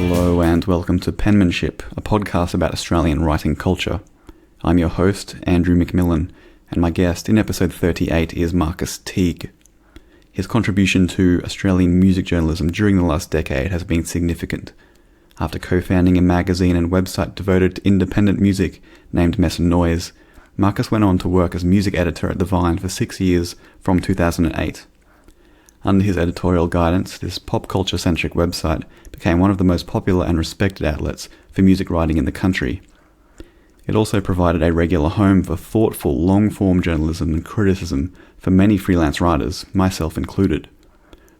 Hello and welcome to Penmanship, a podcast about Australian writing culture. I'm your host, Andrew McMillen, and my guest in episode 38 is Marcus Teague. His contribution to Australian music journalism during the last decade has been significant. After co-founding a magazine and website devoted to independent music named Mess+Noise, Marcus went on to work as music editor at The Vine for 6 years from 2008. Under his editorial guidance, this pop culture-centric website became one of the most popular and respected outlets for music writing in the country. It also provided a regular home for thoughtful, long-form journalism and criticism for many freelance writers, myself included.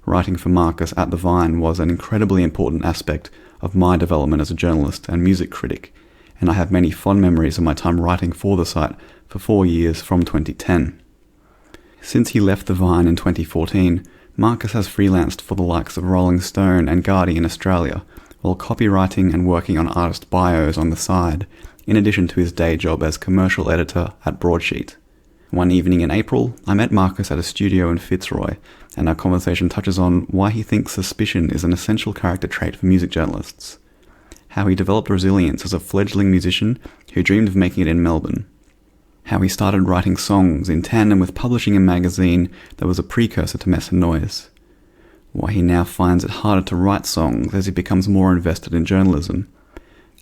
Writing for Marcus at The Vine was an incredibly important aspect of my development as a journalist and music critic, and I have many fond memories of my time writing for the site for 4 years from 2010. Since he left The Vine in 2014, Marcus has freelanced for the likes of Rolling Stone and Guardian Australia, while copywriting and working on artist bios on the side, in addition to his day job as commercial editor at Broadsheet. One evening in April, I met Marcus at a studio in Fitzroy, and our conversation touches on why he thinks suspicion is an essential character trait for music journalists, how he developed resilience as a fledgling musician who dreamed of making it in Melbourne, how he started writing songs in tandem with publishing a magazine that was a precursor to Mess+Noise, why he now finds it harder to write songs as he becomes more invested in journalism,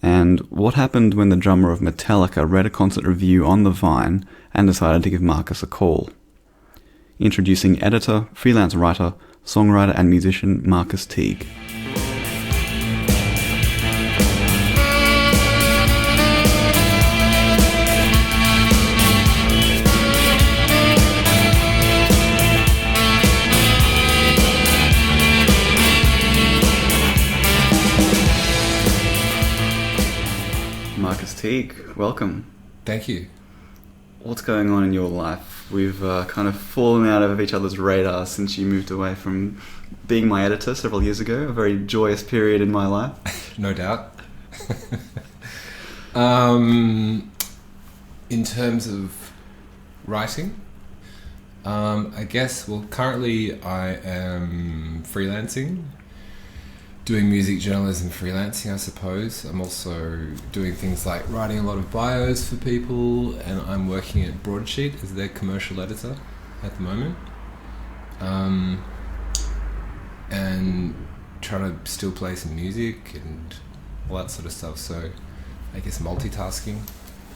and what happened when the drummer of Metallica read a concert review on The Vine and decided to give Marcus a call. Introducing editor, freelance writer, songwriter and musician Marcus Teague. Marcus Teague, welcome. Thank you. What's going on in your life? We've kind of fallen out of each other's radar since you moved away from being my editor several years ago, a very joyous period in my life. No doubt. In terms of writing, I guess, well, currently I am freelancing, doing music journalism freelancing, I suppose. I'm also doing things like writing a lot of bios for people, and I'm working at Broadsheet as their commercial editor at the moment. And trying to still play some music and all that sort of stuff. So I guess multitasking,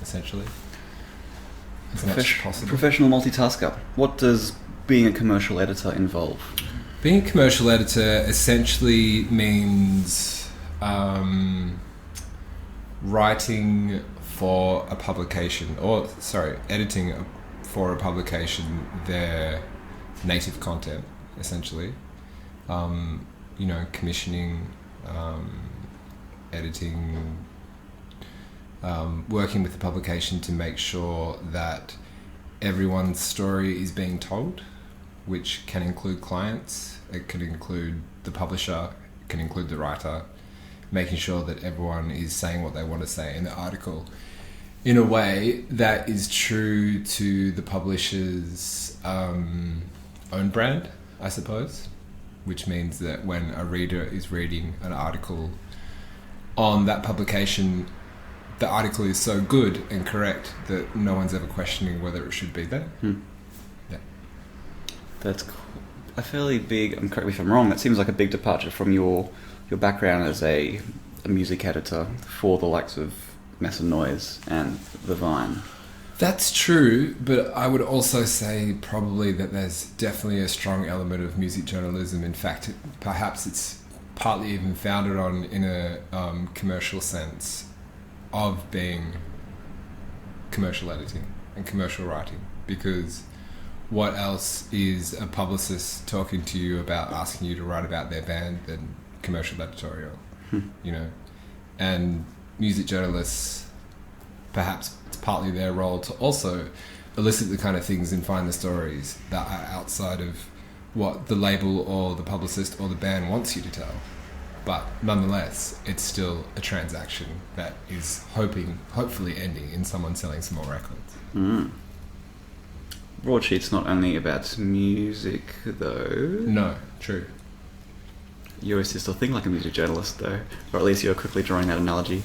essentially, as much as possible. Professional multitasker. What does being a commercial editor involve? Being a commercial editor essentially means writing for a publication, editing for a publication their native content, essentially. Commissioning, editing, working with the publication to make sure that everyone's story is being told, which can include clients, it can include the publisher, it can include the writer, making sure that everyone is saying what they want to say in the article in a way that is true to the publisher's own brand, I suppose, which means that when a reader is reading an article on that publication, the article is so good and correct that no one's ever questioning whether it should be there. Yeah. That's a fairly big, correct me if I'm wrong, that seems like a big departure from your background as a music editor for the likes of Mess+Noise and The Vine. That's true, but I would also say probably that there's definitely a strong element of music journalism. In fact, perhaps it's partly even founded on, in a commercial sense, of being commercial editing and commercial writing, because what else is a publicist talking to you about, asking you to write about their band, than commercial editorial, and music journalists, perhaps it's partly their role to also elicit the kind of things and find the stories that are outside of what the label or the publicist or the band wants you to tell. But nonetheless, it's still a transaction that is hopefully ending in someone selling some more records. Broadsheet's not only about music, though. No, true. you always still think like a music journalist, though, or at least you're quickly drawing that analogy.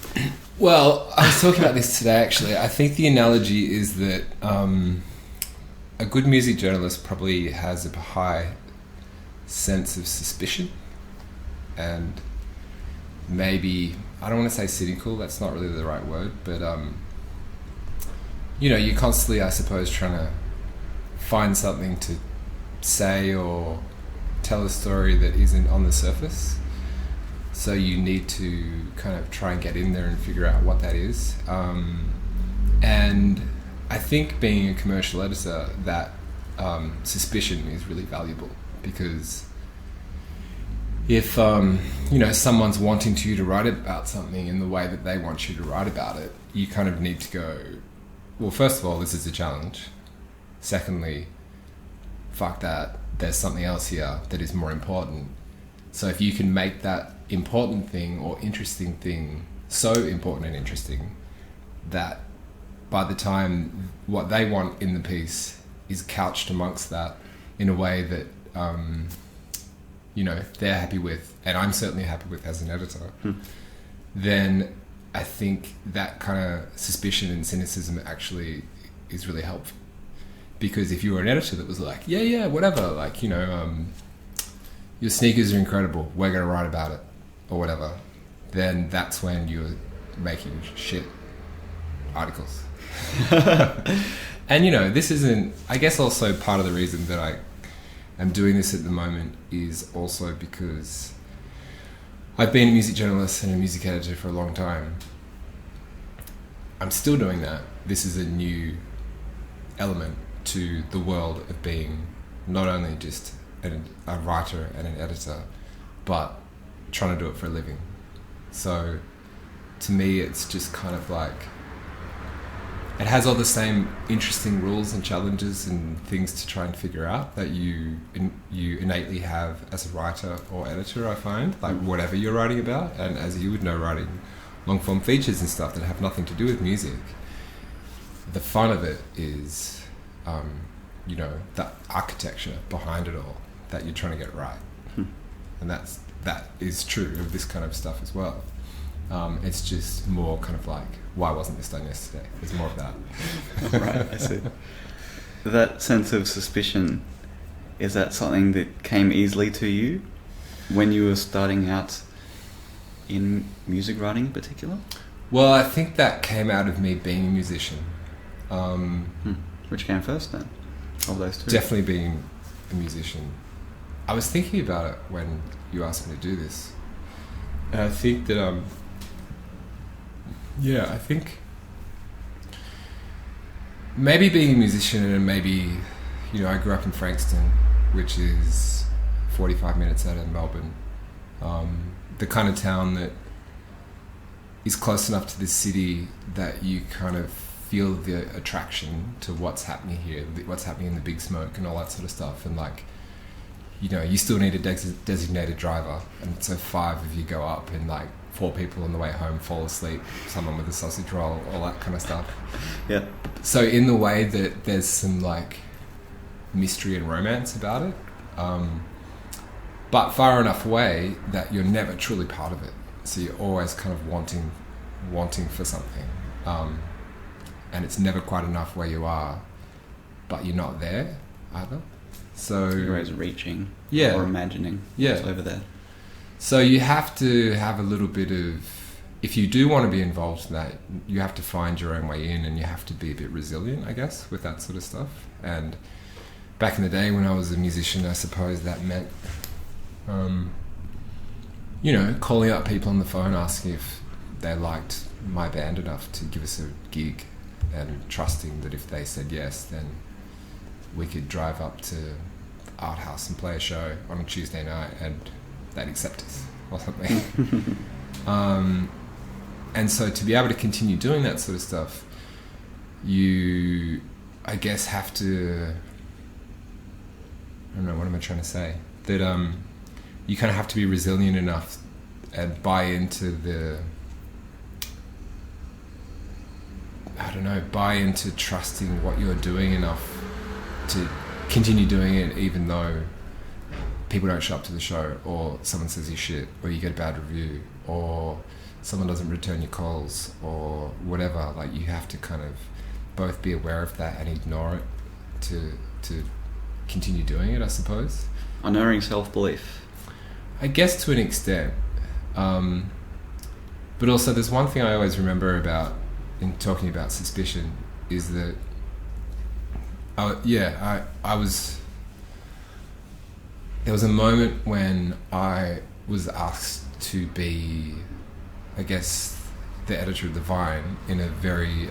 Well, I was talking about this today, actually. I think the analogy is that a good music journalist probably has a high sense of suspicion and maybe, I don't want to say cynical, that's not really the right word, but you're constantly, I suppose, trying to find something to say or tell a story that isn't on the surface. So you need to kind of try and get in there and figure out what that is. And I think being a commercial editor, that suspicion is really valuable, because if someone's wanting you to write about something in the way that they want you to write about it, you kind of need to go, well, first of all, this is a challenge. Secondly, fuck that, there's something else here that is more important. So if you can make that important thing or interesting thing so important and interesting that by the time what they want in the piece is couched amongst that in a way that they're happy with, and I'm certainly happy with as an editor, then I think that kind of suspicion and cynicism actually is really helpful. Because if you were an editor that was like, yeah, whatever, like, your sneakers are incredible, we're going to write about it, or whatever, then that's when you're making shit articles. And, this isn't, I guess also part of the reason that I am doing this at the moment is also because I've been a music journalist and a music editor for a long time. I'm still doing that. This is a new element to the world of being not only just a writer and an editor, but trying to do it for a living. So to me, it's just kind of like, it has all the same interesting rules and challenges and things to try and figure out that you innately have as a writer or editor, I find, like whatever you're writing about. And as you would know, writing long form features and stuff that have nothing to do with music, the fun of it is the architecture behind it all that you're trying to get right. And that is true of this kind of stuff as well. It's just more kind of like, why wasn't this done yesterday? It's more of that. Right, I see. That sense of suspicion, is that something that came easily to you when you were starting out in music writing in particular? Well, I think that came out of me being a musician. Which came first then, of those two? Definitely being a musician. I was thinking about it when you asked me to do this. And I think that, I think maybe being a musician, and maybe, I grew up in Frankston, which is 45 minutes out of Melbourne. The kind of town that is close enough to this city that you kind of feel the attraction to what's happening here, what's happening in the big smoke and all that sort of stuff. And like, you still need a designated driver. And so 5 of you go up, and like 4 people on the way home fall asleep, someone with a sausage roll, all that kind of stuff. Yeah. So in the way that there's some like mystery and romance about it, but far enough away that you're never truly part of it. So you're always kind of wanting for something. And it's never quite enough where you are, but you're not there either. So you're always reaching, yeah, or imagining, yeah, it's over there. So you have to have a little bit of, if you do want to be involved in that, you have to find your own way in, and you have to be a bit resilient, I guess, with that sort of stuff. And back in the day when I was a musician, I suppose that meant, calling up people on the phone, asking if they liked my band enough to give us a gig, and trusting that if they said yes, then we could drive up to Art House and play a show on a Tuesday night, and they'd accept us or something. And so to be able to continue doing that sort of stuff, you, I guess, have to, I don't know, what am I trying to say? That you kind of have to be resilient enough and buy into trusting what you're doing enough to continue doing it, even though people don't show up to the show, or someone says you shit, or you get a bad review, or someone doesn't return your calls, or whatever. Like, you have to kind of both be aware of that and ignore it to continue doing it, I suppose. Unerring self-belief. I guess to an extent. But also there's one thing I always remember about in talking about suspicion is that there was a moment when I was asked to be, I guess, the editor of The Vine in a very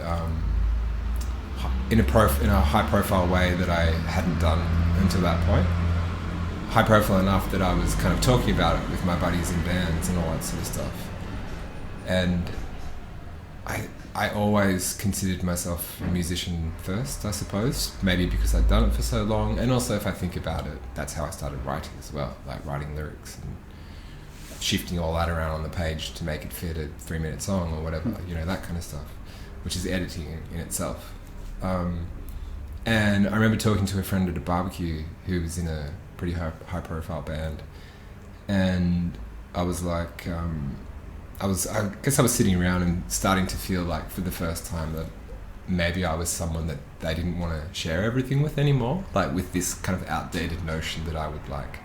in a high profile way that I hadn't done until that point. High profile enough that I was kind of talking about it with my buddies in bands and all that sort of stuff. And I always considered myself a musician first, I suppose, maybe because I'd done it for so long, and also if I think about it, that's how I started writing as well, like writing lyrics and shifting all that around on the page to make it fit a 3-minute song or whatever, you know, that kind of stuff, which is editing in itself. And I remember talking to a friend at a barbecue who was in a pretty high profile band, and I was like, I guess I was sitting around and starting to feel like for the first time that maybe I was someone that they didn't want to share everything with anymore, like with this kind of outdated notion that I would like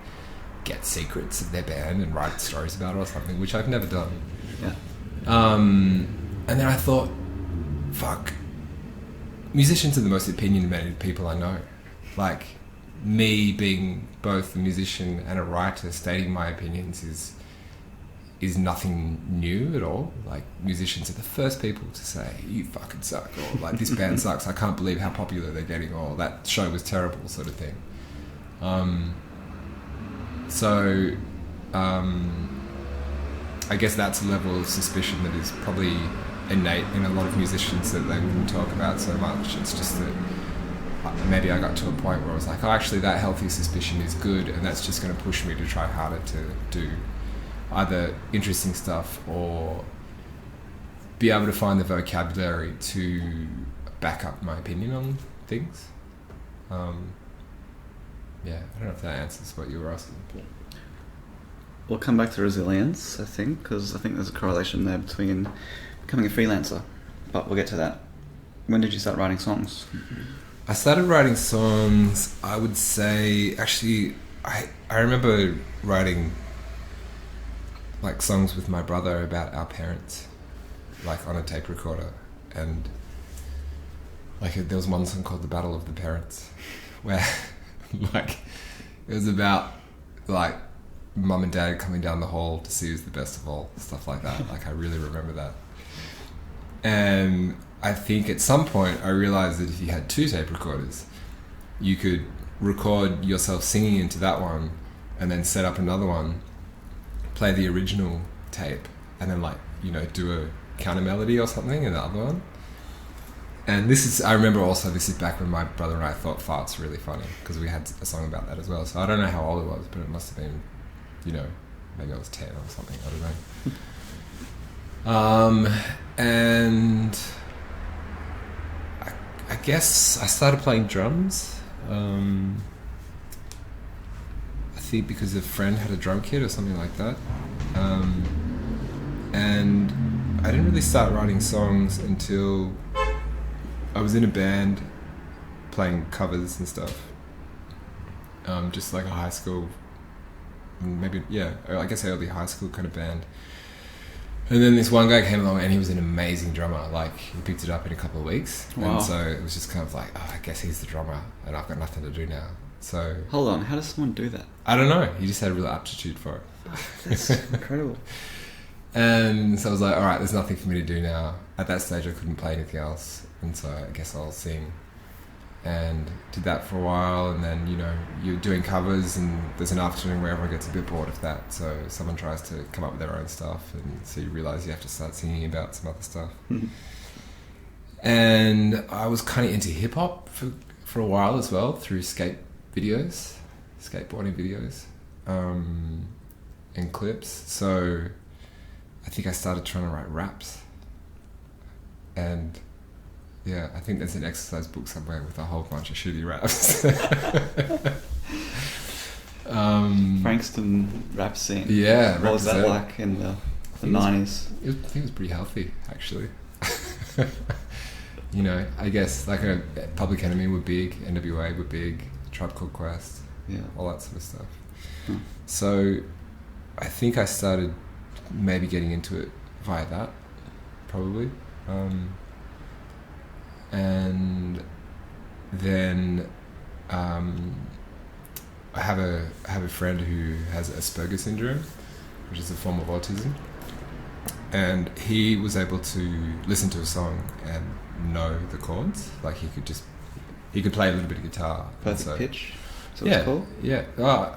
get secrets of their band and write stories about it or something, which I've never done. Yeah. And then I thought, fuck, musicians are the most opinionated people I know. Like, me being both a musician and a writer, stating my opinions is nothing new at all. Like, musicians are the first people to say, you fucking suck, or like, this band sucks, I can't believe how popular they're getting, or that show was terrible, sort of thing. I guess that's a level of suspicion that is probably innate in a lot of musicians that they wouldn't talk about so much. It's just that maybe I got to a point where I was like, oh, actually that healthy suspicion is good, and that's just going to push me to try harder to do either interesting stuff or be able to find the vocabulary to back up my opinion on things. Yeah, I don't know if that answers what you were asking. We'll come back to resilience, I think, because I think there's a correlation there between becoming a freelancer, but we'll get to that. When did you start writing songs? I started writing songs, I would say, actually, I remember writing like songs with my brother about our parents, like on a tape recorder, and like there was one song called The Battle of the Parents, where like it was about like mum and dad coming down the hall to see who's the best of all, stuff like that. Like, I really remember that. And I think at some point I realized that if you had 2 tape recorders, you could record yourself singing into that one and then set up another one, play the original tape, and then, like, you know, do a counter melody or something in the other one. And I remember also, this is back when my brother and I thought farts were really funny, because we had a song about that as well. So I don't know how old it was, but it must have been, you know, maybe I was 10 or something, I don't know. And I guess I started playing drums. I think because a friend had a drum kit or something like that. And I didn't really start writing songs until I was in a band playing covers and stuff. Just like a high school, maybe, yeah, I guess early high school kind of band. And then this one guy came along and he was an amazing drummer. Like, he picked it up in a couple of weeks. Wow. And so it was just kind of like, oh, I guess he's the drummer and I've got nothing to do now. So Hold on, how does someone do that? I don't know. He just had a real aptitude for it. That's incredible. And so I was like, all right, there's nothing for me to do now. At that stage, I couldn't play anything else. And so I guess I'll sing. And did that for a while. And then, you know, you're doing covers and there's an afternoon where everyone gets a bit bored of that. So someone tries to come up with their own stuff. And so you realise you have to start singing about some other stuff. And I was kind of into hip hop for a while as well, through skateboarding videos, and clips. So I think I started trying to write raps. And yeah, I think there's an exercise book somewhere with a whole bunch of shitty raps. Frankston rap scene. Yeah. What was that like in the 90s? I think it was pretty healthy, actually. You know, I guess like a Public Enemy were big, NWA were big, Tribe Called Quest, all that sort of stuff. So I think I started maybe getting into it via that, probably. And then I have a friend who has Asperger's syndrome, which is a form of autism, and he was able to listen to a song and know the chords. Like he could play a little bit of guitar. Perfect pitch. So yeah, it's cool. Yeah. Oh,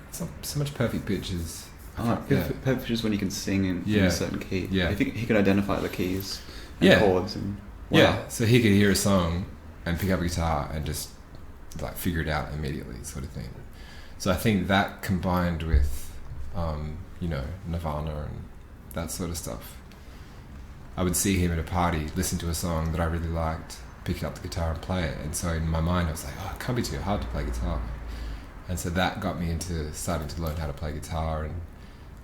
it's not so much perfect pitch as. Perfect pitch is when you can sing in a certain key. Yeah. I think he could identify the keys and chords and. Wow. Yeah. So he could hear a song and pick up a guitar and just like figure it out immediately, sort of thing. So I think that combined with, you know, Nirvana and that sort of stuff. I would see him at a party, listen to a song that I really liked, pick up the guitar and play it. And so in my mind I was like, oh, it can't be too hard to play guitar. And so that got me into starting to learn how to play guitar. And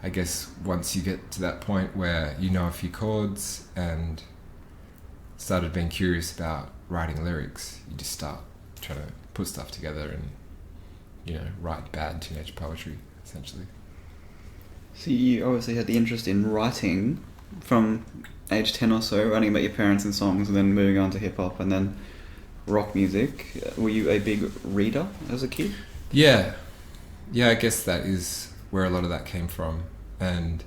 I guess once you get to that point where you know a few chords and started being curious about writing lyrics, you just start trying to put stuff together and, you know, write bad teenage poetry, essentially. So you obviously had the interest in writing from age 10 or so, writing about your parents and songs, and then moving on to hip-hop and then rock music. Were you a big reader as a kid? Yeah, I guess that is where a lot of that came from. And,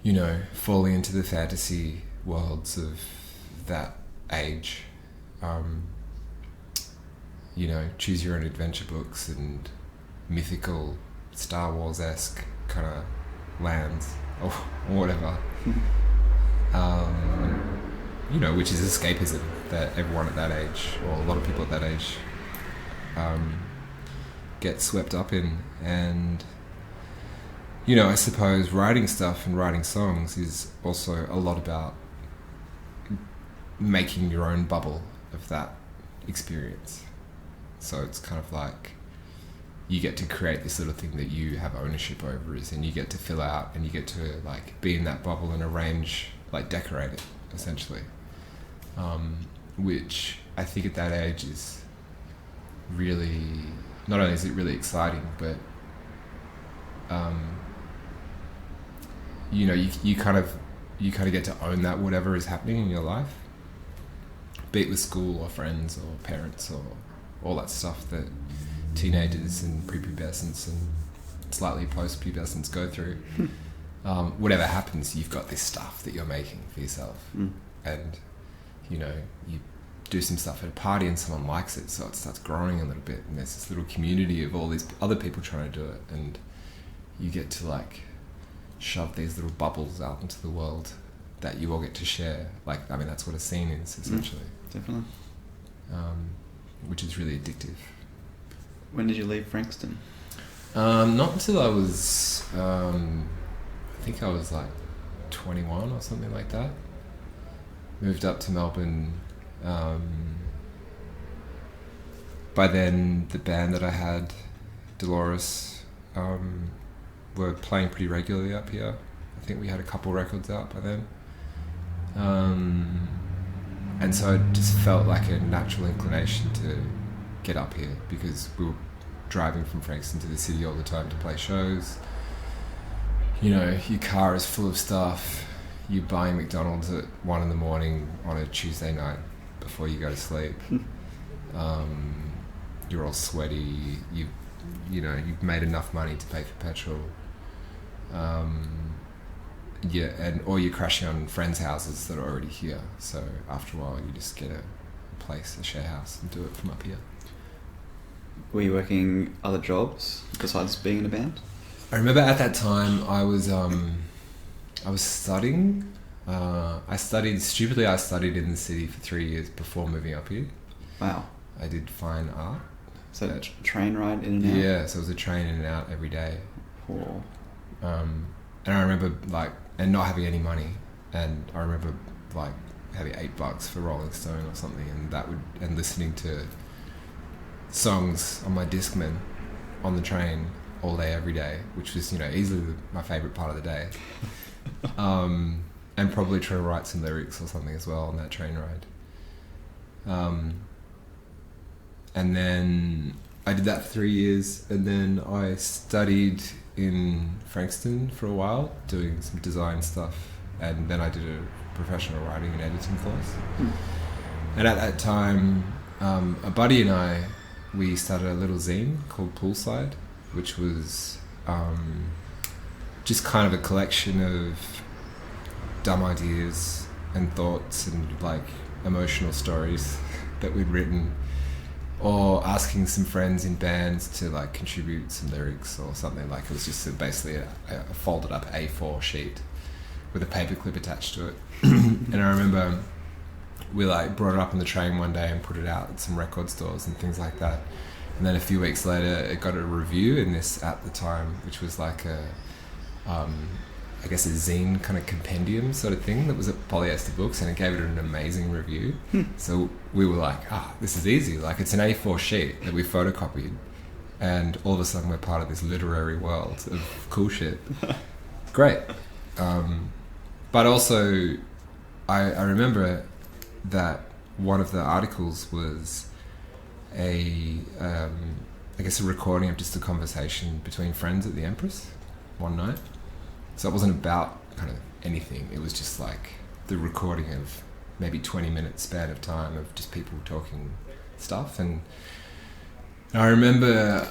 you know, falling into the fantasy worlds of that age, you know, choose your own adventure books and mythical Star Wars-esque kind of lands or whatever. You know, which is escapism that everyone at that age, or a lot of people at that age, get swept up in. And, you know, I suppose writing stuff and writing songs is also a lot about making your own bubble of that experience. So it's kind of like you get to create this little thing that you have ownership over, and you get to fill out, and you get to like be in that bubble and arrange, like decorate it, essentially. Which I think at that age is really, not only is it really exciting, but you know, you kind of get to own that whatever is happening in your life, be it with school or friends or parents or all that stuff that teenagers and prepubescents and slightly post-pubescents go through. Whatever happens, you've got this stuff that you're making for yourself. And, you know, you do some stuff at a party and someone likes it, so it starts growing a little bit, and there's this little community of all these other people trying to do it, and you get to like shove these little bubbles out into the world that you all get to share. Like, I mean, that's what a scene is, essentially. Definitely. Which is really addictive. When did you leave Frankston? Not until I was, I think I was like 21 or something like that. Moved up to Melbourne. By then, the band that I had, Dolores, were playing pretty regularly up here. I think we had a couple records out by then. And so it just felt like a natural inclination to get up here, because we were driving from Frankston to the city all the time to play shows. You know, your car is full of stuff. You're buying McDonald's at 1 a.m. on a Tuesday night before you go to sleep. You're all sweaty. You know, you've made enough money to pay for petrol. Or you're crashing on friends' houses that are already here. So after a while, you just get a place, a share house, and do it from up here. Were you working other jobs besides being in a band? I remember at that time I was studying. I studied in the city for 3 years before moving up here. Wow. I did fine art. So train ride in and out? Yeah, so it was a train in and out every day. Cool. And I remember and not having any money, and I remember like having $8 for Rolling Stone or something, and listening to songs on my Discman on the train all day, every day, which was, easily my favourite part of the day. And probably try to write some lyrics or something as well on that train ride. And then I did that for 3 years, and then I studied in Frankston for a while, doing some design stuff, and then I did a professional writing and editing course. And at that time, a buddy and I, we started a little zine called Poolside, which was just kind of a collection of dumb ideas and thoughts and like emotional stories that we'd written, or asking some friends in bands to like contribute some lyrics or something. Like it was just basically a folded up A4 sheet with a paperclip attached to it. And I remember we like brought it up on the train one day and put it out at some record stores and things like that. And then a few weeks later, it got a review in this at the time, which was like I guess a zine kind of compendium sort of thing that was at Polyester Books, and it gave it an amazing review. So we were like, this is easy. Like it's an A4 sheet that we photocopied, and all of a sudden we're part of this literary world of cool shit. Great. But also, I remember that one of the articles was I guess a recording of just a conversation between friends at the Empress one night. So it wasn't about kind of anything. It was just like the recording of maybe 20-minute span of time of just people talking stuff. And I remember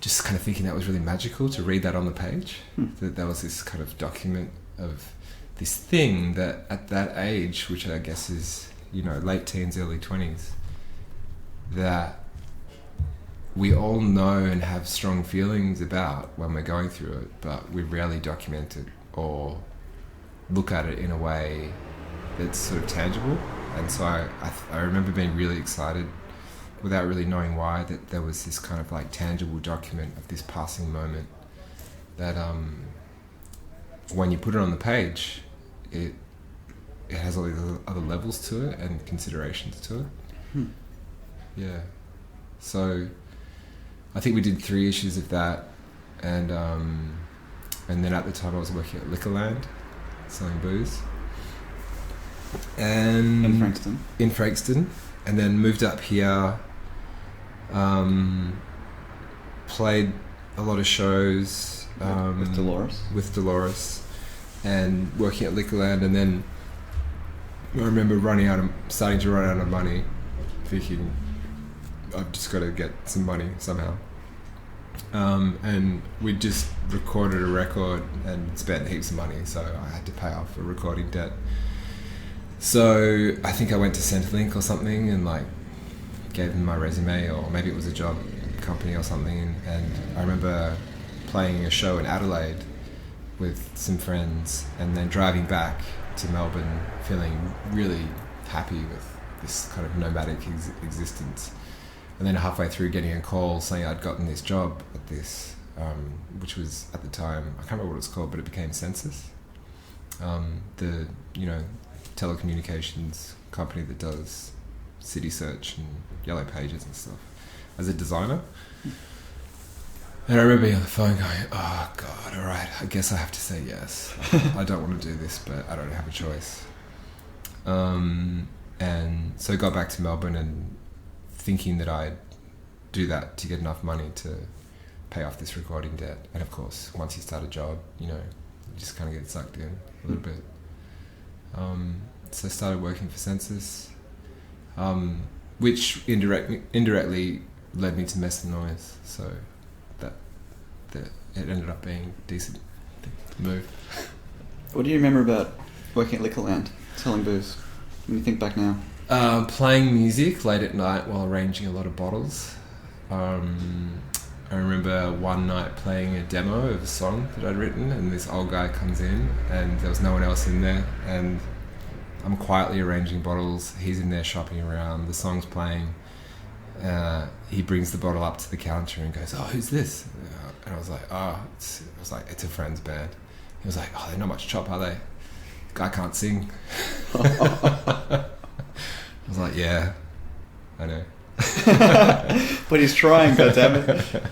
just kind of thinking that was really magical to read that on the page. That there was this kind of document of this thing that at that age, which I guess is, late teens, early 20s, that we all know and have strong feelings about when we're going through it, but we rarely document it or look at it in a way that's sort of tangible. And so I remember being really excited, without really knowing why, that there was this kind of like tangible document of this passing moment that when you put it on the page, it has all these other levels to it and considerations to it. Yeah. So I think we did 3 issues of that, and then at the time I was working at Liquorland, selling booze. And in Frankston, and then moved up here, played a lot of shows with Dolores, and working at Liquorland, and then I remember starting to run out of money, thinking I've just got to get some money somehow. And we just recorded a record and spent heaps of money, so I had to pay off a recording debt. So I think I went to Centrelink or something and like gave them my resume, or maybe it was a job company or something. And I remember playing a show in Adelaide with some friends, and then driving back to Melbourne feeling really happy with this kind of nomadic existence. And then halfway through getting a call saying I'd gotten this job at this, which was at the time, I can't remember what it's called, but it became Census. The, telecommunications company that does city search and yellow pages and stuff, as a designer. And I remember being on the phone going, oh God, all right, I guess I have to say yes. I don't want to do this, but I don't have a choice. And so I got back to Melbourne and thinking that I'd do that to get enough money to pay off this recording debt. And of course, once you start a job, you just kind of get sucked in a little bit. So I started working for Census, which indirectly led me to Mess+Noise. So that it ended up being a decent move. What do you remember about working at Liquorland, selling booze, when you think back now? Playing music late at night while arranging a lot of bottles. I remember one night playing a demo of a song that I'd written, and this old guy comes in and there was no one else in there, and I'm quietly arranging bottles, he's in there shopping around, the song's playing. He brings the bottle up to the counter and goes, oh, who's this? And I was like, it's a friend's band. He was like, oh, they're not much chop, are they? Guy can't sing. I was like, yeah, I know. But he's trying, goddammit.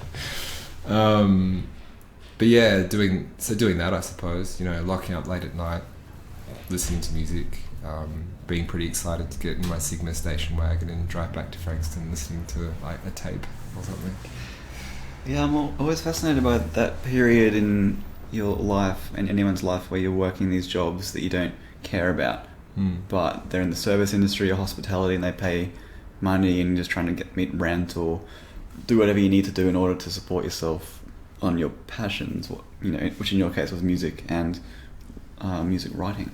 But yeah, doing that, I suppose, locking up late at night, listening to music, being pretty excited to get in my Sigma station wagon and drive back to Frankston, listening to like a tape or something. Yeah, I'm always fascinated by that period in your life and anyone's life where you're working these jobs that you don't care about, but they're in the service industry or hospitality and they pay money and you're just trying to meet rent or do whatever you need to do in order to support yourself on your passions, which in your case was music and music writing.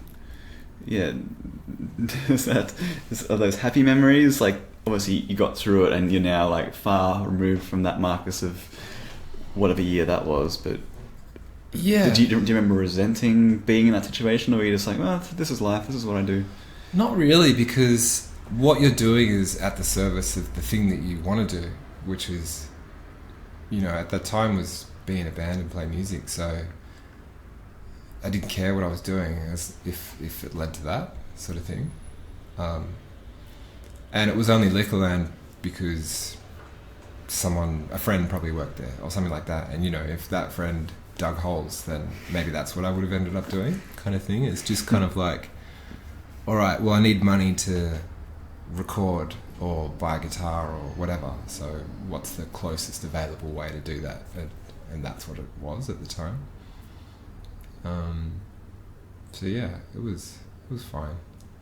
Yeah, are those happy memories? Like, obviously you got through it and you're now like far removed from that Marcus of whatever year that was, but yeah. Do you remember resenting being in that situation, or were you just like, well, this is life, this is what I do? Not really, because what you're doing is at the service of the thing that you want to do, which is, at that time was be in a band and play music, so I didn't care what I was doing as if it led to that sort of thing. And it was only Liquorland because a friend probably worked there or something like that, and if that friend dug holes, then maybe that's what I would have ended up doing, kind of thing. It's just kind of like, all right, well, I need money to record or buy a guitar or whatever, so what's the closest available way to do that? And that's what it was at the time. So yeah, it was fine.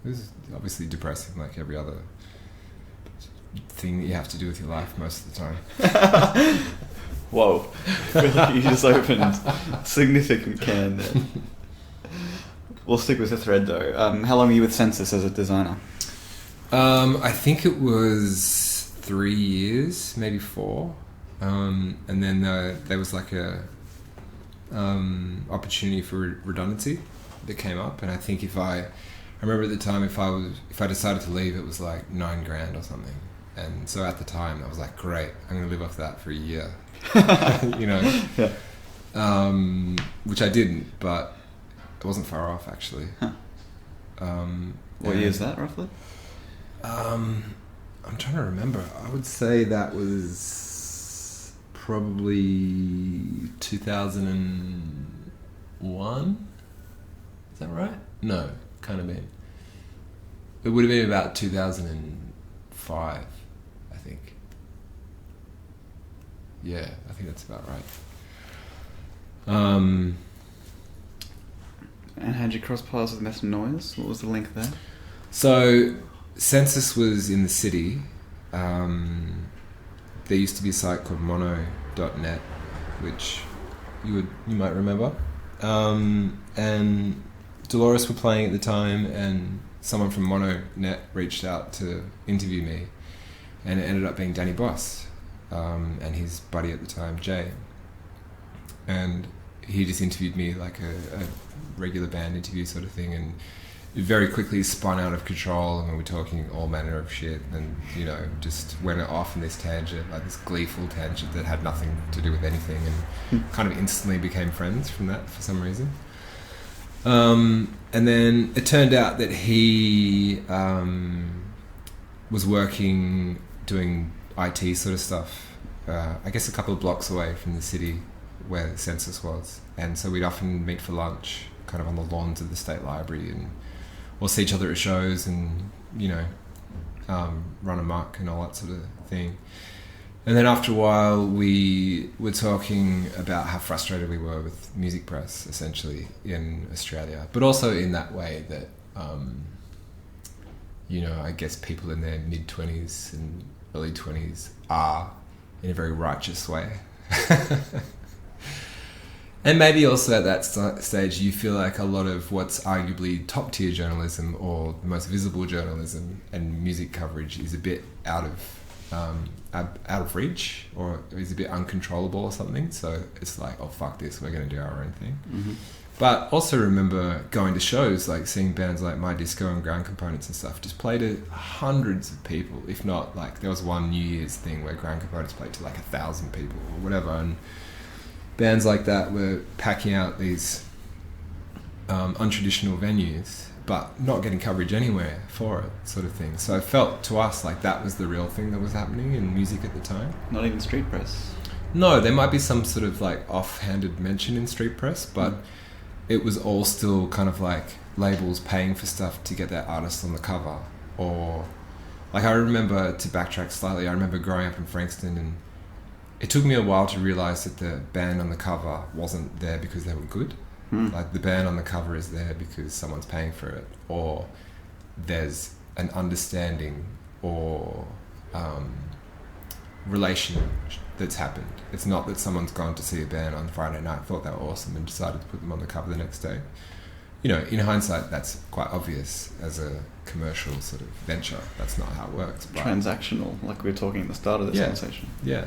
It was obviously depressing, like every other thing that you have to do with your life most of the time. Whoa. I feel like you just opened a significant can there. We'll stick with the thread though. How long were you with Census as a designer? I think it was 3 years, maybe 4. And then there was like a opportunity for redundancy that came up, and I think I remember at the time if I decided to leave, it was like $9,000 or something. And so at the time I was like, great, I'm going to live off that for a year. Yeah. Which I didn't, but it wasn't far off actually. Huh. What year is that roughly? I'm trying to remember. I would say that was probably 2001. Is that right? No, can't have been. It would have been about 2005, I think. Yeah, I think that's about right. And how'd you cross paths with Mess+Noise? What was the link there? So, Census was in the city. There used to be a site called mono.net, which you might remember. And Dolores were playing at the time, and someone from Mono.net reached out to interview me, and it ended up being Danny Boss and his buddy at the time, Jay. And he just interviewed me like a regular band interview sort of thing, and it very quickly spun out of control, and we were talking all manner of shit, and just went off in this tangent, like this gleeful tangent that had nothing to do with anything, and kind of instantly became friends from that for some reason. And then it turned out that he was working doing IT sort of stuff, I guess a couple of blocks away from the city where the Census was, and so we'd often meet for lunch kind of on the lawns of the State Library, and we'll see each other at shows and run amok and all that sort of thing. And then after a while we were talking about how frustrated we were with music press essentially in Australia, but also in that way that I guess people in their mid-20s and early 20s are in a very righteous way. And maybe also at that stage you feel like a lot of what's arguably top tier journalism or the most visible journalism and music coverage is a bit out of reach, or is a bit uncontrollable or something. So it's like, oh fuck this, we're going to do our own thing. Mm-hmm. But also remember going to shows, like seeing bands like My Disco and Ground Components and stuff just play to hundreds of people, if not, like there was one New Year's thing where Ground Components played to like 1,000 people or whatever, and bands like that were packing out these untraditional venues, but not getting coverage anywhere for it, sort of thing. So it felt to us like that was the real thing that was happening in music at the time. Not even street press? No, there might be some sort of like offhanded mention in street press, but it was all still kind of like labels paying for stuff to get their artist on the cover. Or like, I remember, to backtrack slightly, I remember growing up in Frankston, and it took me a while to realize that the band on the cover wasn't there because they were good. Like, the band on the cover is there because someone's paying for it, or there's an understanding or relation that's happened. It's not that someone's gone to see a band on Friday night, thought they were awesome, and decided to put them on the cover the next day. You know, in hindsight, that's quite obvious as a commercial sort of venture. That's not how it works. But transactional, like we were talking at the start of this conversation. Yeah.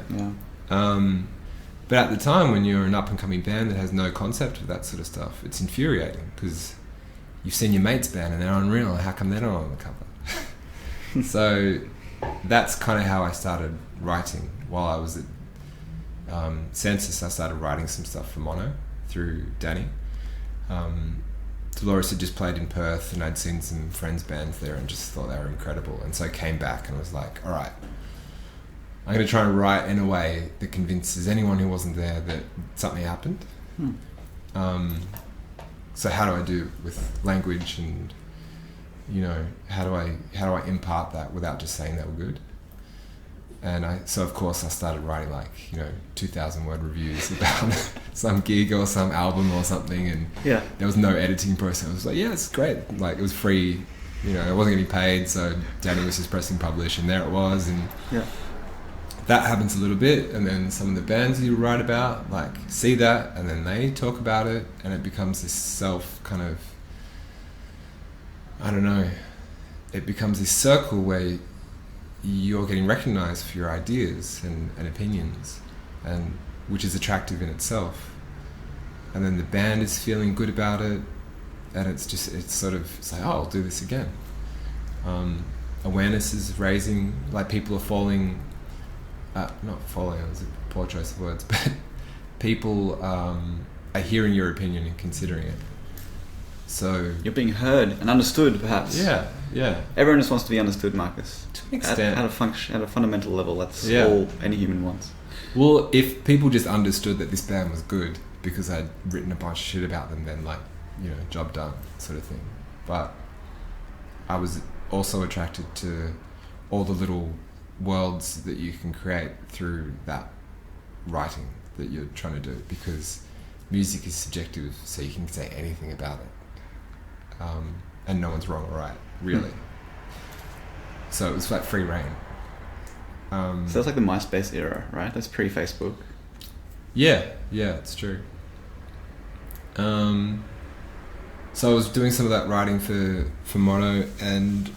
But at the time, when you're an up-and-coming band that has no concept of that sort of stuff, it's infuriating because you've seen your mate's band and they're unreal. How come they're not on the cover? So that's kind of how I started writing. While I was at Census, I started writing some stuff for Mono through Danny. Dolores had just played in Perth, and I'd seen some friends' bands there and just thought they were incredible. And so I came back and was like, all right, I'm going to try and write in a way that convinces anyone who wasn't there that something happened. So how do I do it with language, and how do I impart that without just saying they were good? And so of course I started writing 2,000 word reviews about some gig or some album or something, and there was no editing process. I was like, yeah, it's great. Like, it was free, I wasn't getting paid, so Danny was just pressing publish, and there it was. And that happens a little bit, and then some of the bands you write about see that, and then they talk about it, and it becomes this self kind of, I don't know, it becomes this circle where you're getting recognized for your ideas and opinions, and which is attractive in itself. And then the band is feeling good about it, and it's like, oh, I'll do this again. Awareness is raising, people are falling, not falling, it was a poor choice of words, but people are hearing your opinion and considering it. So you're being heard and understood, perhaps. Yeah. Everyone just wants to be understood, Marcus. To an extent. At a fundamental level, that's all any human wants. Well, if people just understood that this band was good because I'd written a bunch of shit about them, then job done, sort of thing. But I was also attracted to all the little worlds that you can create through that writing that you're trying to do, because music is subjective, so you can say anything about it. And no one's wrong or right, really. So it was like free reign. So that's like the MySpace era, right? That's pre-Facebook. Yeah, it's true. So I was doing some of that writing for Mono, and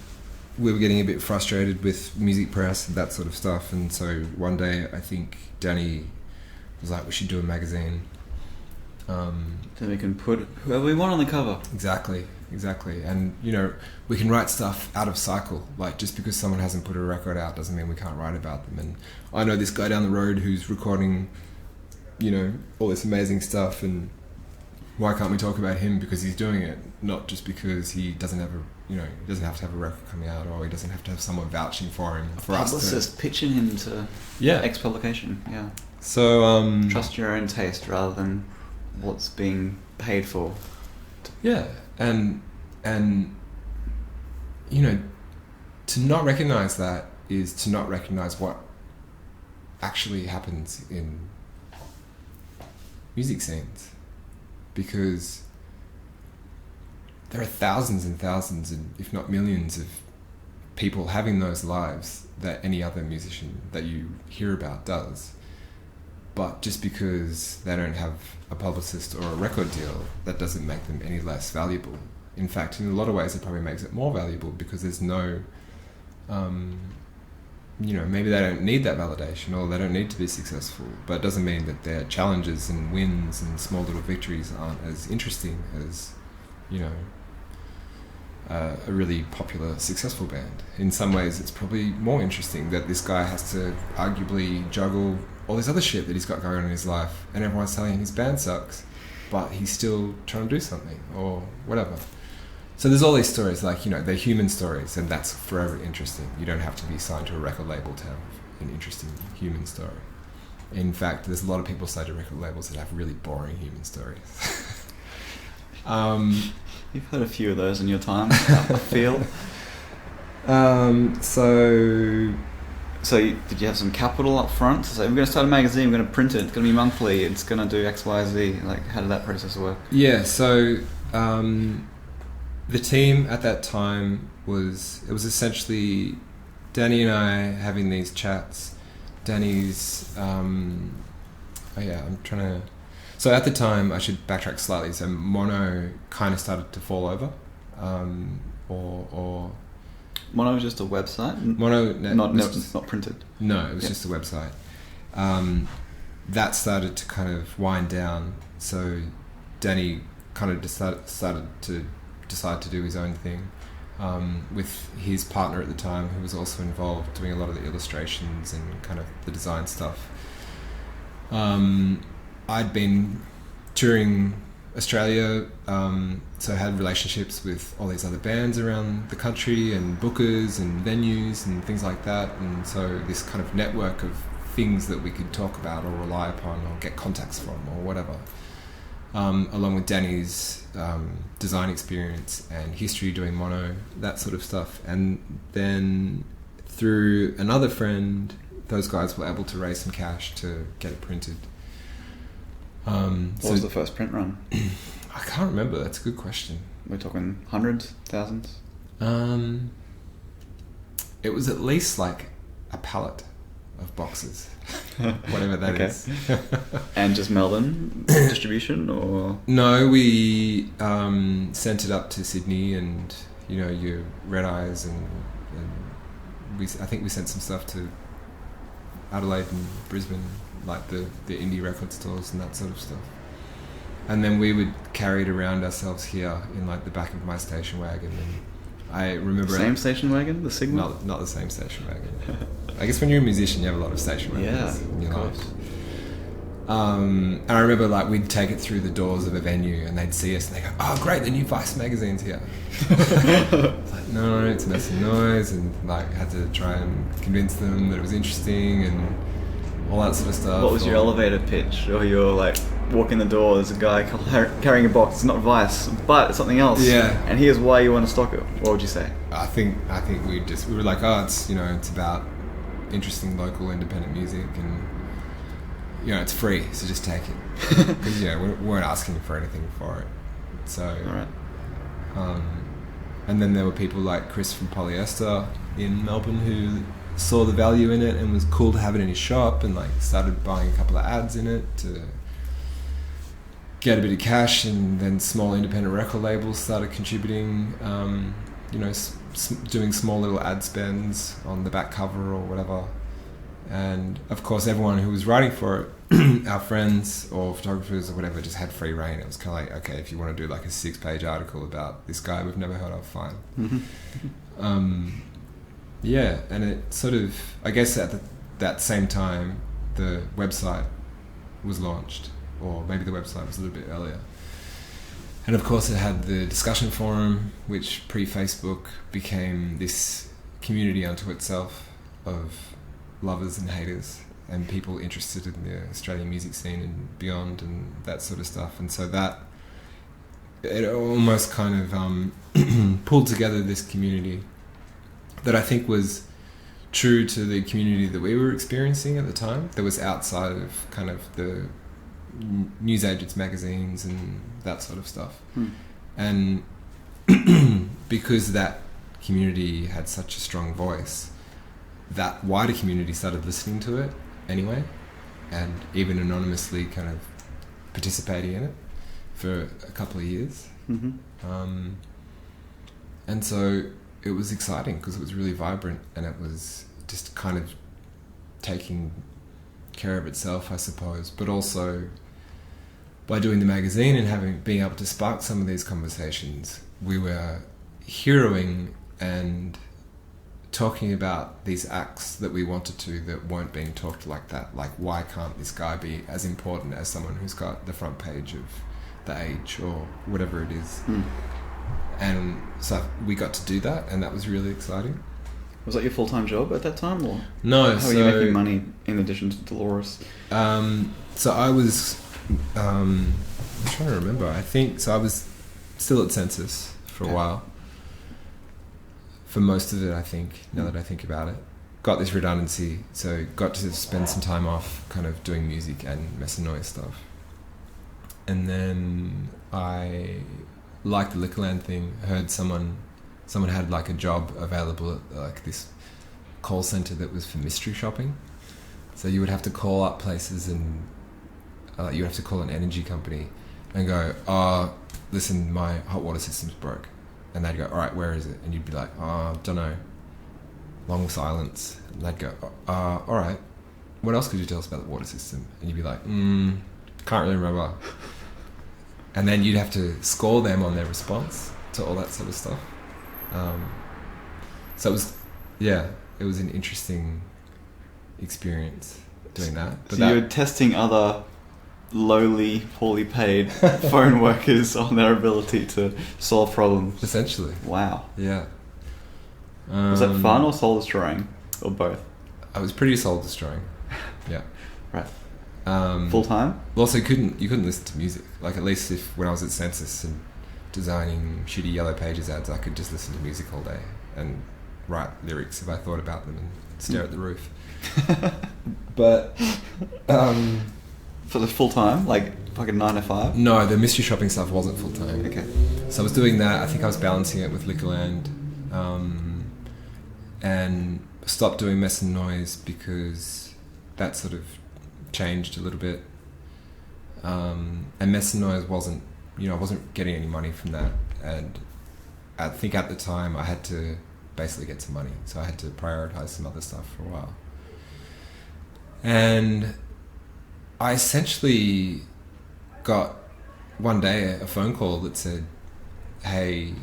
we were getting a bit frustrated with music press and that sort of stuff. And so one day, I think Danny was like, we should do a magazine. So we can put whoever we want on the cover. Exactly. And, we can write stuff out of cycle. Like, just because someone hasn't put a record out doesn't mean we can't write about them. And I know this guy down the road who's recording, all this amazing stuff, and why can't we talk about him because he's doing it, not just because he doesn't have he doesn't have to have a record coming out, or he doesn't have to have someone vouching for him. For us, publicist pitching him to X publication. Yeah. So trust your own taste rather than what's being paid for. Yeah, and to not recognize that is to not recognize what actually happens in music scenes, because there are thousands and thousands, and if not millions, of people having those lives that any other musician that you hear about does. But just because they don't have a publicist or a record deal, that doesn't make them any less valuable. In fact, in a lot of ways, it probably makes it more valuable, because there's no, maybe they don't need that validation, or they don't need to be successful. But it doesn't mean that their challenges and wins and small little victories aren't as interesting as, a really popular, successful band. In some ways, it's probably more interesting that this guy has to arguably juggle all this other shit that he's got going on in his life, and everyone's telling him his band sucks. but he's still trying to do something or whatever. So there's all these stories, like, they're human stories, and that's forever interesting. You don't have to be signed to a record label to have an interesting human story. In fact, there's a lot of people signed to record labels that have really boring human stories. You've heard a few of those in your time, I feel. Did you have some capital up front? So we're going to start a magazine, we're going to print it, it's going to be monthly, it's going to do X, Y, Z. Like, how did that process work? Yeah, so the team at that time was essentially Danny and I having these chats. Danny's, so at the time, I should backtrack slightly, so Mono kind of started to fall over, or Mono was just a website? Mono... Not printed? No, it was just a website. That started to kind of wind down, so Danny kind of decided to do his own thing with his partner at the time, who was also involved doing a lot of the illustrations and kind of the design stuff. I'd been touring Australia, so I had relationships with all these other bands around the country and bookers and venues and things like that, and so this kind of network of things that we could talk about or rely upon or get contacts from or whatever, along with Danny's design experience and history doing Mono, that sort of stuff. And then through another friend, those guys were able to raise some cash to get it printed. What was the first print run? I can't remember. That's a good question. We're talking hundreds, thousands? It was at least like a pallet of boxes, whatever that is. And just Melbourne distribution, or? No, we sent it up to Sydney and, your Red Eyes and I think we sent some stuff to Adelaide and Brisbane, like the indie record stores and that sort of stuff. And then we would carry it around ourselves here in like the back of my station wagon. And I remember... Same station wagon? The Signal? Not the same station wagon. I guess when you're a musician, you have a lot of station wagons in your life. And I remember like we'd take it through the doors of a venue and they'd see us and they go, "Oh great, the new Vice magazine's here." It's like, no, it's Mess+Noise, and like had to try and convince them that it was interesting and all that sort of stuff. What was your elevator pitch? Or you're like walking the door, there's a guy carrying a box, it's not Vice, but it's something else. Yeah. And here's why you want to stock it. What would you say? I think we were like, it's it's about interesting local independent music, and it's free, so just take it. Because we weren't asking for anything for it. So, all right. And then there were people like Chris from Polyester in Melbourne who saw the value in it and was cool to have it in his shop, and like started buying a couple of ads in it to get a bit of cash. And then small independent record labels started contributing, doing small little ad spends on the back cover or whatever. And of course everyone who was writing for it, our friends or photographers or whatever, just had free reign. It was kind of like, okay, if you want to do like a 6-page article about this guy we've never heard of, fine. Mm-hmm. Yeah, and it sort of, I guess at that same time, the website was launched, or maybe the website was a little bit earlier. And of course it had the discussion forum, which pre-Facebook became this community unto itself of lovers and haters and people interested in the Australian music scene and beyond and that sort of stuff. And so that, it almost kind of pulled together this community that I think was true to the community that we were experiencing at the time, that was outside of kind of the newsagents, magazines and that sort of stuff. And because that community had such a strong voice, that wider community started listening to it anyway, and even anonymously kind of participating in it for a couple of years. Mm-hmm. And so it was exciting because it was really vibrant and it was just kind of taking care of itself, I suppose, but also by doing the magazine and being able to spark some of these conversations, we were heroing and talking about these acts that we wanted to that weren't being talked like that. Like, why can't this guy be as important as someone who's got the front page of the age or whatever it is. Mm. And so we got to do that, and that was really exciting. Was that your full-time job at that time, or No. how were you making money in addition to Dolores? So I was, I'm trying to remember. I think so. I was still at Census for a while. For most of it, I think. Now that I think about it, got this redundancy, so got to spend some time off, kind of doing music and Mess+Noise stuff. And then I liked the Liquorland thing. Heard someone had like a job available at like this call center that was for mystery shopping. So you would have to call up places and you would have to call an energy company and go, "Oh, listen, my hot water system's broke." And they'd go, "All right, where is it?" And you'd be like, "Oh, don't know." Long silence. And they'd go, "All right, what else could you tell us about the water system?" And you'd be like, "Can't really remember." And then you'd have to score them on their response to all that sort of stuff. So it was an interesting experience doing that. But so you're testing other lowly, poorly paid phone workers on their ability to solve problems. Essentially. Wow. Yeah. Was that fun or soul destroying, or both? I was pretty soul destroying. Yeah. Right. Full time? Also, you couldn't listen to music. Like, at least when I was at Census and designing shitty Yellow Pages ads, I could just listen to music all day and write lyrics if I thought about them and stare at the roof. But for the full time, like fucking 9 to 5? No, the mystery shopping stuff wasn't full time. Okay. So I was doing that. I think I was balancing it with Liquorland, and stopped doing Mess+Noise because that sort of changed a little bit. And Mess+Noise wasn't, I wasn't getting any money from that, and I think at the time I had to basically get some money, so I had to prioritize some other stuff for a while. And I essentially got one day a phone call that said, "Hey,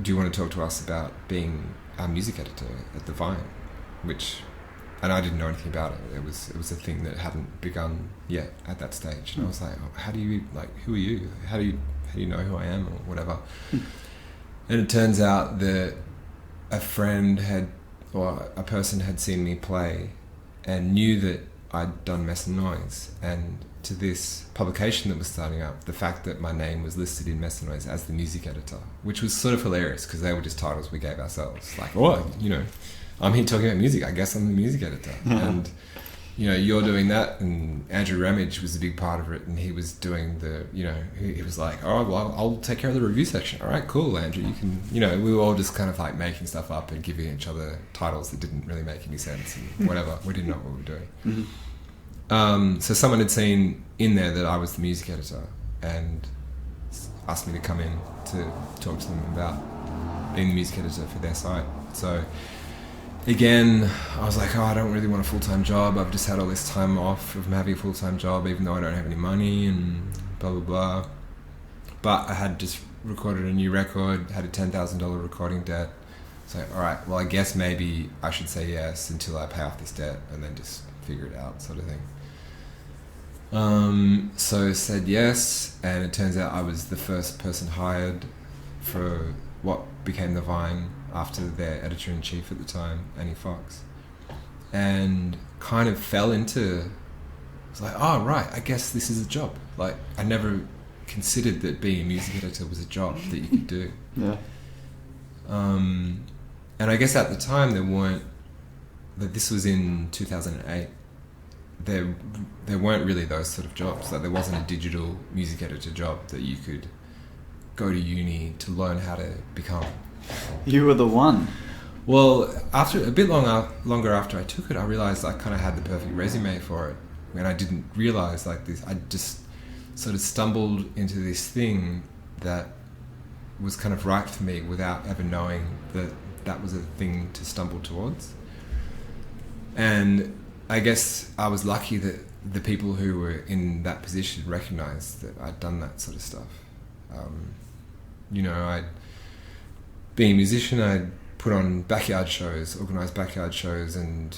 do you want to talk to us about being our music editor at the Vine?" And I didn't know anything about it. It was a thing that hadn't begun yet at that stage. And I was like, "How do you, who are you? How do you know who I am?" or whatever. And it turns out that a person had seen me play and knew that I'd done Mess+Noise. And to this publication that was starting up, the fact that my name was listed in Mess+Noise as the music editor, which was sort of hilarious because they were just titles we gave ourselves. Like, I'm here talking about music, I guess I'm the music editor. And, you're doing that, and Andrew Ramage was a big part of it, and he was doing he was like, "Oh, well, I'll take care of the review section." "All right, cool, Andrew, you can," we were all just kind of like making stuff up and giving each other titles that didn't really make any sense and whatever. We didn't know what we were doing. Mm-hmm. So someone had seen in there that I was the music editor and asked me to come in to talk to them about being the music editor for their site. So again, I was like, I don't really want a full-time job. I've just had all this time off from having a full-time job, even though I don't have any money and blah, blah, blah. But I had just recorded a new record, had a $10,000 recording debt. So, all right, well, I guess maybe I should say yes until I pay off this debt and then just figure it out, sort of thing. So I said yes, and it turns out I was the first person hired for what became the Vine after their editor-in-chief at the time, Annie Fox, and kind of fell into, I was like, oh right, I guess this is a job. Like, I never considered that being a music editor was a job that you could do. Yeah. And I guess at the time this was in 2008, there weren't really those sort of jobs. Like, there wasn't a digital music editor job that you could go to uni to learn how to become. You were the one. Well, after a bit longer after I took it, I realized I kind of had the perfect resume for it. And I didn't realize this. I just sort of stumbled into this thing that was kind of right for me without ever knowing that was a thing to stumble towards. And I guess I was lucky that the people who were in that position recognized that I'd done that sort of stuff. Being a musician, I'd put on backyard shows, organised backyard shows, and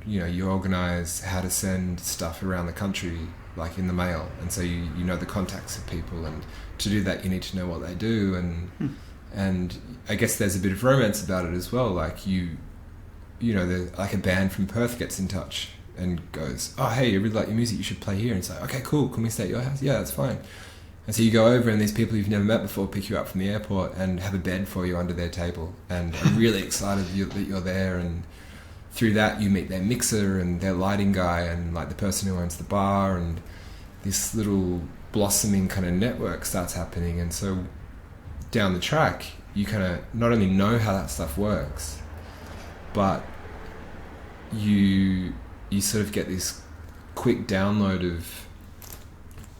you organise how to send stuff around the country like in the mail, and so you know the contacts of people, and to do that you need to know what they do, and I guess there's a bit of romance about it as well. Like you know, like a band from Perth gets in touch and goes, oh hey, I really like your music, you should play here, and it's like, okay, cool, can we stay at your house? Yeah, that's fine. And so you go over, and these people you've never met before pick you up from the airport and have a bed for you under their table, and are really excited that you're there, and through that you meet their mixer and their lighting guy and like the person who owns the bar, and this little blossoming kind of network starts happening. And so down the track you kind of not only know how that stuff works, but you sort of get this quick download of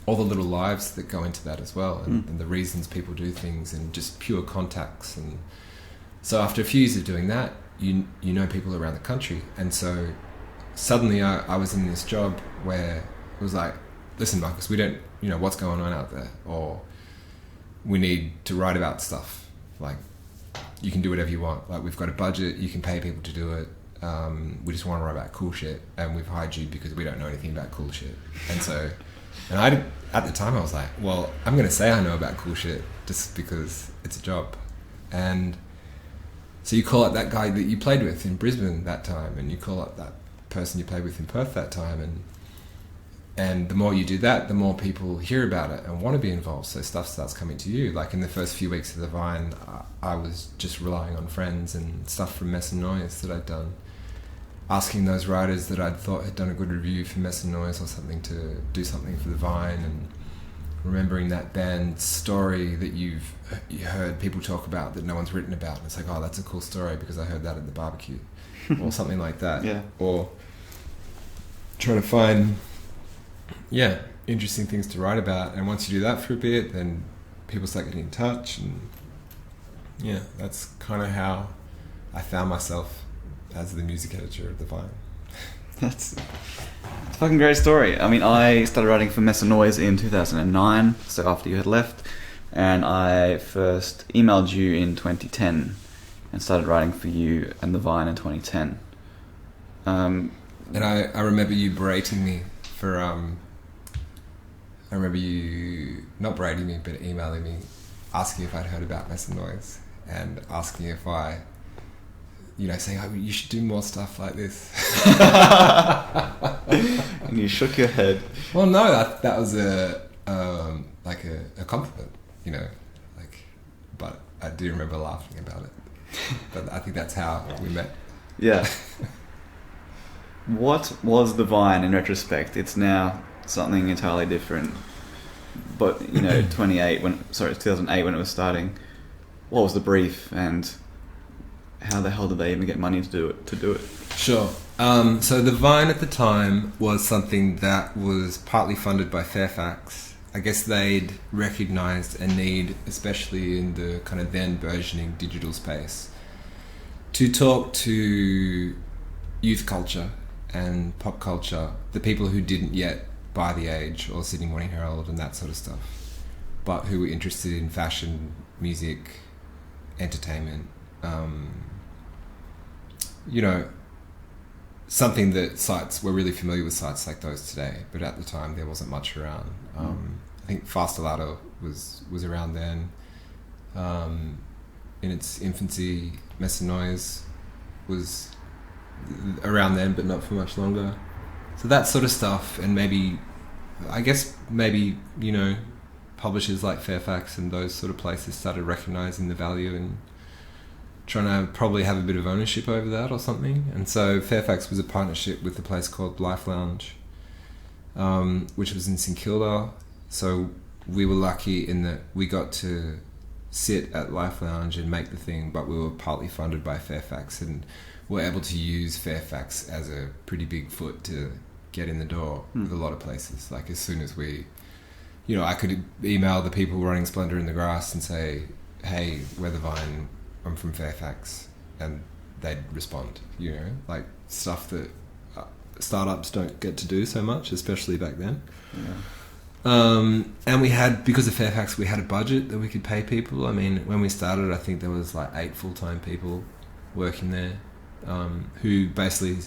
all the little lives that go into that as well, and the reasons people do things, and just pure contacts. And so after a few years of doing that, you know people around the country. And so suddenly I was in this job where it was like, listen Marcus, we don't, you know, what's going on out there, or we need to write about stuff, like you can do whatever you want, like we've got a budget, you can pay people to do it, we just want to write about cool shit, and we've hired you because we don't know anything about cool shit. And so, and at the time I was like, well, I'm going to say I know about cool shit just because it's a job. And so you call up that guy that you played with in Brisbane that time, and you call up that person you played with in Perth that time, and the more you do that, the more people hear about it and want to be involved, so stuff starts coming to you. Like in the first few weeks of the Vine, I was just relying on friends and stuff from Mess+Noise that I'd done, asking those writers that I'd thought had done a good review for Mess+Noise or something to do something for the Vine, and remembering that band story that you heard people talk about that no one's written about, and it's like, oh, that's a cool story because I heard that at the barbecue or something like that. Yeah. Or trying to find interesting things to write about, and once you do that for a bit, then people start getting in touch, and that's kind of how I found myself as the music editor of the Vine. That's a fucking great story. I mean, I started writing for Mess+Noise in 2009, so after you had left, and I first emailed you in 2010 and started writing for you and the Vine in 2010. And I remember you berating me for I remember you not berating me but emailing me asking if I'd heard about Mess+Noise, and asking if I, you know, saying, oh, you should do more stuff like this. And you shook your head. Well, no, that was a compliment, you know, like, but I do remember laughing about it. But I think that's how we met. Yeah. What was the Vine in retrospect? It's now something entirely different. But, you know, 2008 when it was starting, what was the brief, and how the hell did they even get money to do it? Sure. So the Vine at the time was something that was partly funded by Fairfax. I guess they'd recognised a need, especially in the kind of then burgeoning digital space, to talk to youth culture and pop culture, the people who didn't yet buy The Age or Sydney Morning Herald and that sort of stuff, but who were interested in fashion, music, entertainment, you know, something that we're really familiar with sites like those today, but at the time there wasn't much around. I think Faster Ladder was around then. In its infancy, Mess+Noise was around then, but not for much longer. So that sort of stuff, and maybe, you know, publishers like Fairfax and those sort of places started recognising the value and trying to probably have a bit of ownership over that or something. And so Fairfax was a partnership with a place called Life Lounge, which was in St Kilda. So we were lucky in that we got to sit at Life Lounge and make the thing, but we were partly funded by Fairfax, and were able to use Fairfax as a pretty big foot to get in the door with a lot of places. Like as soon as we, you know, I could email the people running Splendour in the Grass and say, hey, we're the Vine, I'm from Fairfax, and they'd respond, you know, like stuff that startups don't get to do so much, especially back then. And we had, because of Fairfax, we had a budget that we could pay people. I mean, when we started, I think there was like 8 full-time people working there, who basically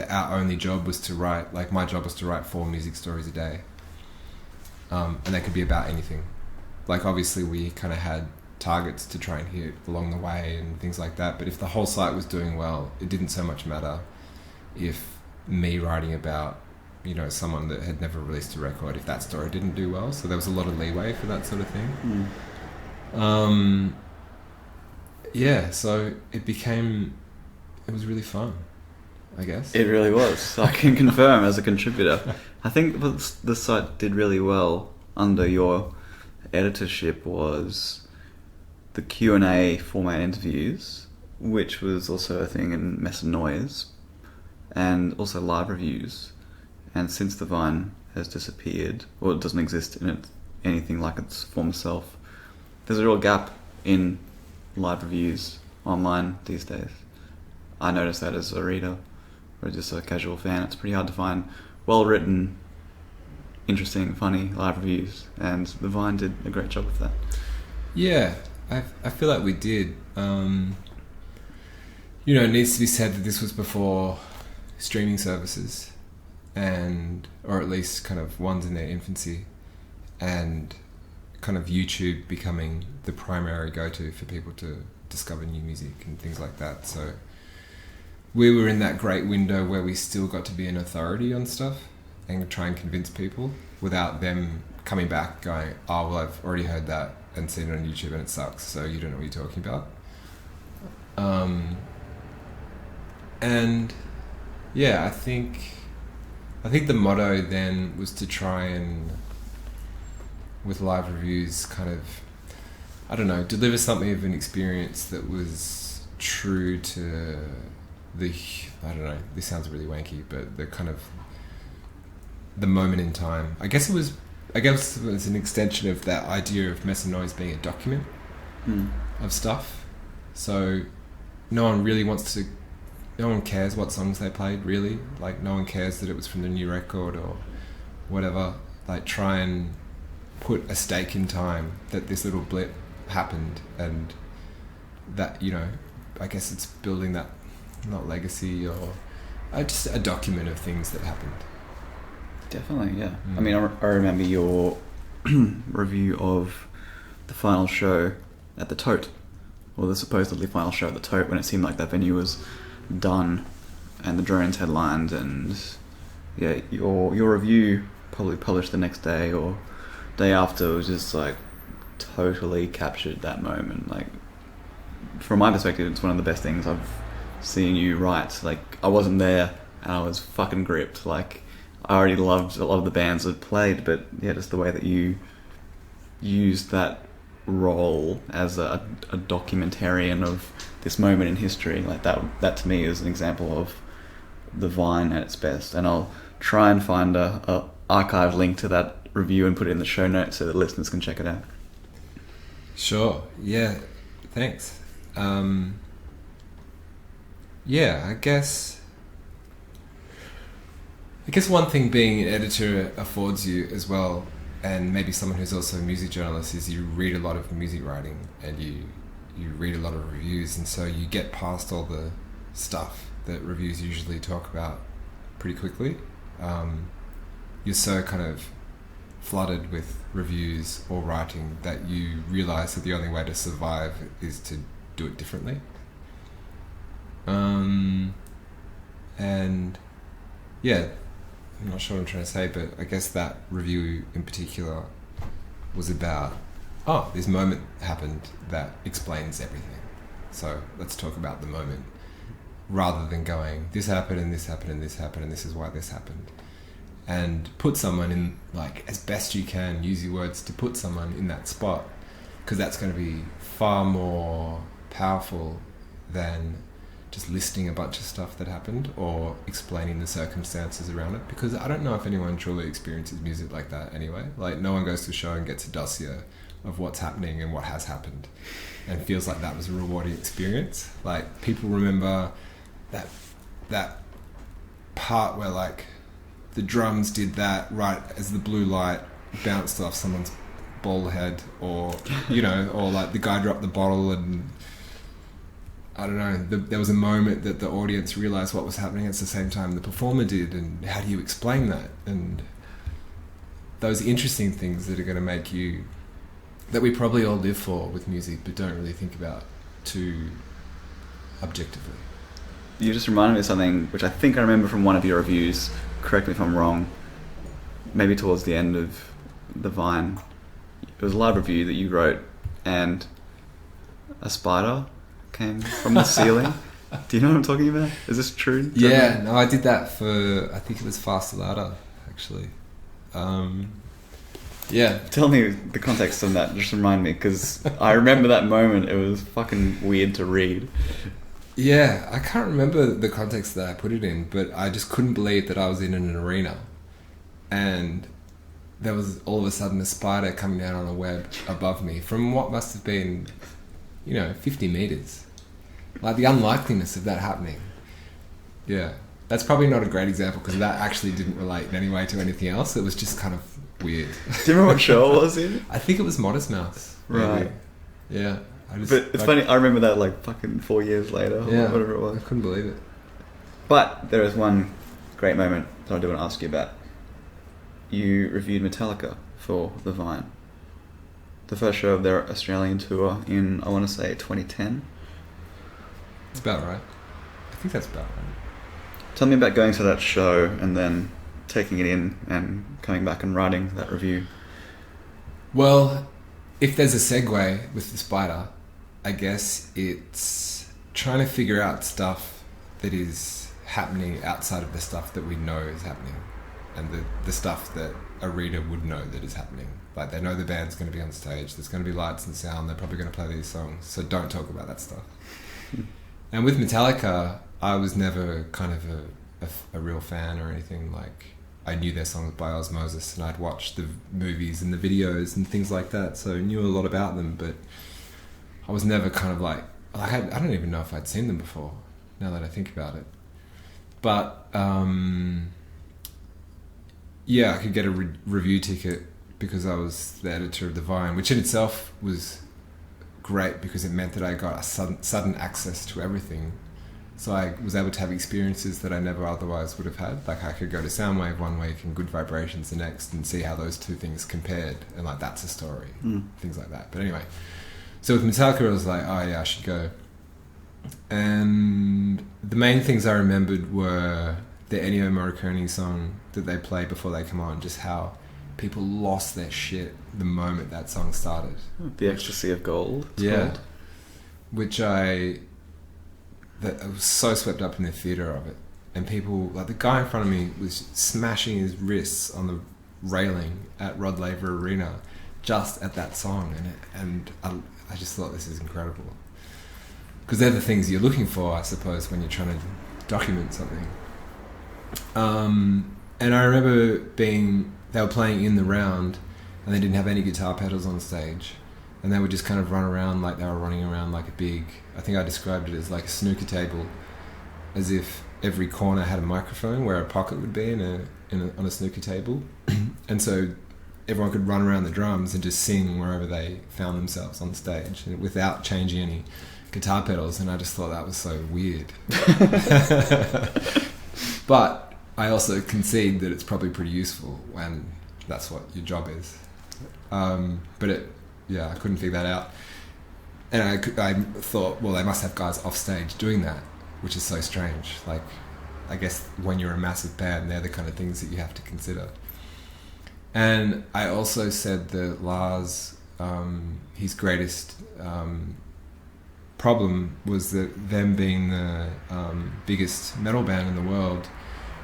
our only job was to write, like my job was to write 4 music stories a day. And they could be about anything. Like obviously we kind of had targets to try and hit along the way and things like that, but if the whole site was doing well, it didn't so much matter if me writing about, you know, someone that had never released a record, if that story didn't do well. So there was a lot of leeway for that sort of thing. Yeah, so it was really fun, I guess. It really was. I can confirm as a contributor. I think what the site did really well under your editorship was the Q&A format interviews, which was also a thing in Mess+Noise, and also live reviews. And since the Vine has disappeared, or it doesn't exist in anything like its former self, there's a real gap in live reviews online these days. I noticed that as a reader or just a casual fan. It's pretty hard to find well-written, interesting, funny live reviews, and the Vine did a great job of that. Yeah, I feel like we did. You know, it needs to be said that this was before streaming services, or at least kind of ones in their infancy, and kind of YouTube becoming the primary go-to for people to discover new music and things like that. So we were in that great window where we still got to be an authority on stuff and try and convince people without them coming back going, oh, well, I've already heard that and seen it on YouTube and it sucks, so you don't know what you're talking about. And yeah, I think the motto then was to try and, with live reviews, kind of, I don't know, deliver something of an experience that was true to I don't know, this sounds really wanky, but the kind of the moment in time. I guess it was an extension of that idea of Mess+Noise being a document of stuff. So no one cares what songs they played, really. Like, no one cares that it was from the new record or whatever. Like, try and put a stake in time that this little blip happened, and that, you know, I guess it's building that, not legacy, or just a document of things that happened. Definitely, yeah. I mean, I remember your review of the final show at the Tote, or the supposedly final show at the Tote, when it seemed like that venue was done and the Drones headlined, and yeah, your review probably published the next day or day after was just like totally captured that moment. Like, from my perspective, it's one of the best things I've seen you write. Like, I wasn't there and I was fucking gripped. Like, I already loved a lot of the bands that played, but yeah, just the way that you used that role as a documentarian of this moment in history, like that to me is an example of the Vine at its best. And I'll try and find a archive link to that review and put it in the show notes so that listeners can check it out. Sure. Yeah. Thanks. Yeah, I guess one thing being an editor affords you as well, and maybe someone who's also a music journalist, is you read a lot of music writing and you read a lot of reviews, and so you get past all the stuff that reviews usually talk about pretty quickly. You're so kind of flooded with reviews or writing that you realise that the only way to survive is to do it differently. And yeah, I'm not sure what I'm trying to say, but I guess that review in particular was about, this moment happened that explains everything, so let's talk about the moment, rather than going, this happened and this happened and this happened and this is why this happened. And put someone in, like, as best you can, use your words to put someone in that spot, because that's going to be far more powerful than just listing a bunch of stuff that happened or explaining the circumstances around it, because I don't know if anyone truly experiences music like that anyway. Like, no one goes to a show and gets a dossier of what's happening and what has happened and feels like that was a rewarding experience. Like, people remember that part where, like, the drums did that right as the blue light bounced off someone's bald head, or, you know, or like the guy dropped the bottle and I don't know, there was a moment that the audience realised what was happening at the same time the performer did, and how do you explain that? And those interesting things that are going to make you, that we probably all live for with music but don't really think about too objectively. You just reminded me of something which I think I remember from one of your reviews, correct me if I'm wrong, maybe towards the end of the Vine. It was a live review that you wrote, and a spider came from the ceiling. Do you know what I'm talking about? Is this true? Yeah, no, I did that for, I think it was Faster Louder, actually. Yeah. Tell me the context of that, just remind me, because I remember that moment. It was fucking weird to read. Yeah, I can't remember the context that I put it in, but I just couldn't believe that I was in an arena and there was all of a sudden a spider coming down on a web above me from what must have been, 50 meters. Like the unlikeliness of that happening. Yeah. That's probably not a great example because that actually didn't relate in any way to anything else. It was just kind of weird. Do you remember what show it was in? I think it was Modest Mouse. Right. Yeah. But it's funny, I remember that like fucking 4 years later, or whatever it was. I couldn't believe it. But there is one great moment that I do want to ask you about. You reviewed Metallica for The Vine. The first show of their Australian tour in, I want to say, 2010. That's about right. I think that's about right. Tell me about going to that show and then taking it in and coming back and writing that review. Well, if there's a segue with the spider, I guess it's trying to figure out stuff that is happening outside of the stuff that we know is happening, and the stuff that a reader would know that is happening. Like, they know the band's going to be on stage, there's going to be lights and sound, they're probably going to play these songs, so don't talk about that stuff. And with Metallica, I was never kind of a real fan or anything. Like, I knew their songs by osmosis, and I'd watched the movies and the videos and things like that, so I knew a lot about them, but I was never kind of like I don't even know if I'd seen them before, now that I think about it. But I could get a review ticket because I was the editor of The Vine, which in itself was great because it meant that I got a sudden access to everything. So I was able to have experiences that I never otherwise would have had. Like, I could go to Soundwave one week and Good Vibrations the next and see how those two things compared, and like, that's a story, things like that. But anyway, so with Metallica I was like, oh yeah, I should go. And the main things I remembered were the Ennio Morricone song that they play before they come on, just how people lost their shit the moment that song started. The Ecstasy of Gold. Yeah. Which I was so swept up in the theatre of it. And people, like the guy in front of me was smashing his wrists on the railing at Rod Laver Arena just at that song. And I just thought, this is incredible. Because they're the things you're looking for, I suppose, when you're trying to document something. And I remember they were playing in the round and they didn't have any guitar pedals on stage. And they would just kind of run around like they were running around like a big, I think I described it as like a snooker table, as if every corner had a microphone where a pocket would be on a snooker table. And so everyone could run around the drums and just sing wherever they found themselves on stage without changing any guitar pedals. And I just thought that was so weird. But I also concede that it's probably pretty useful when that's what your job is. I couldn't figure that out. And I thought, well, they must have guys off stage doing that, which is so strange. Like, I guess when you're a massive band, they're the kind of things that you have to consider. And I also said that Lars, his greatest problem was that them being the biggest metal band in the world,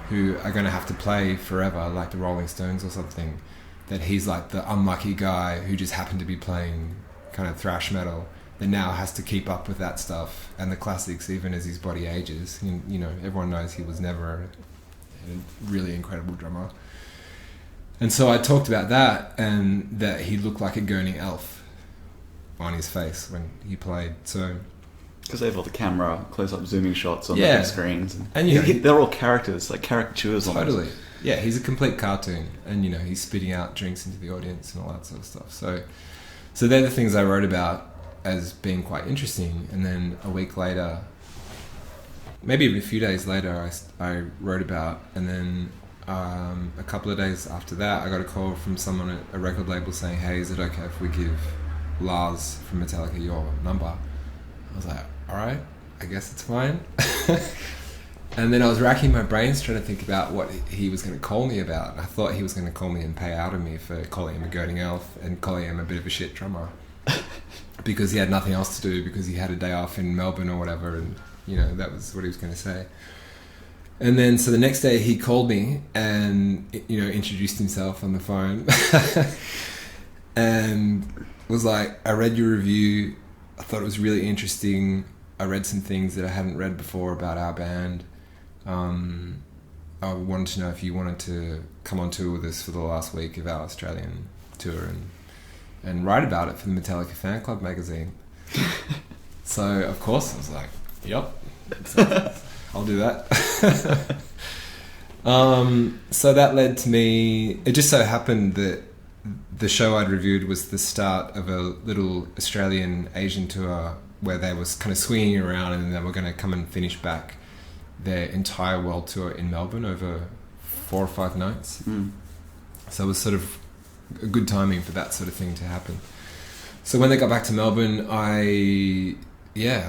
who are going to have to play forever, like the Rolling Stones or something, that he's like the unlucky guy who just happened to be playing kind of thrash metal that now has to keep up with that stuff and the classics even as his body ages. Everyone knows he was never a really incredible drummer. And so I talked about that, and that he looked like a Gurney elf on his face when he played. So because they have all the camera close-up zooming shots on the big screens, and they're all characters, like caricatures. Totally. Yeah, he's a complete cartoon, and he's spitting out drinks into the audience and all that sort of stuff. So they're the things I wrote about, as being quite interesting. And then a week later, maybe even a few days later, I wrote about, and then a couple of days after that, I got a call from someone at a record label saying, hey, is it okay if we give Lars from Metallica your number? I was like, all right, I guess it's fine. And then I was racking my brains trying to think about what he was going to call me about. I thought he was going to call me and pay out of me for calling him a goading elf and calling him a bit of a shit drummer. Because he had nothing else to do, because he had a day off in Melbourne or whatever, and that was what he was going to say. And then so the next day he called me and introduced himself on the phone and was like, I read your review, I thought it was really interesting, I read some things that I hadn't read before about our band. I wanted to know if you wanted to come on tour with us for the last week of our Australian tour and write about it for the Metallica Fan Club magazine. So of course I was like, yep, I'll do that. So that led to me, it just so happened that the show I'd reviewed was the start of a little Australian Asian tour where they was kind of swinging around, and they were going to come and finish back their entire world tour in Melbourne over 4 or 5 nights. So it was sort of a good timing for that sort of thing to happen. So when they got back to Melbourne, I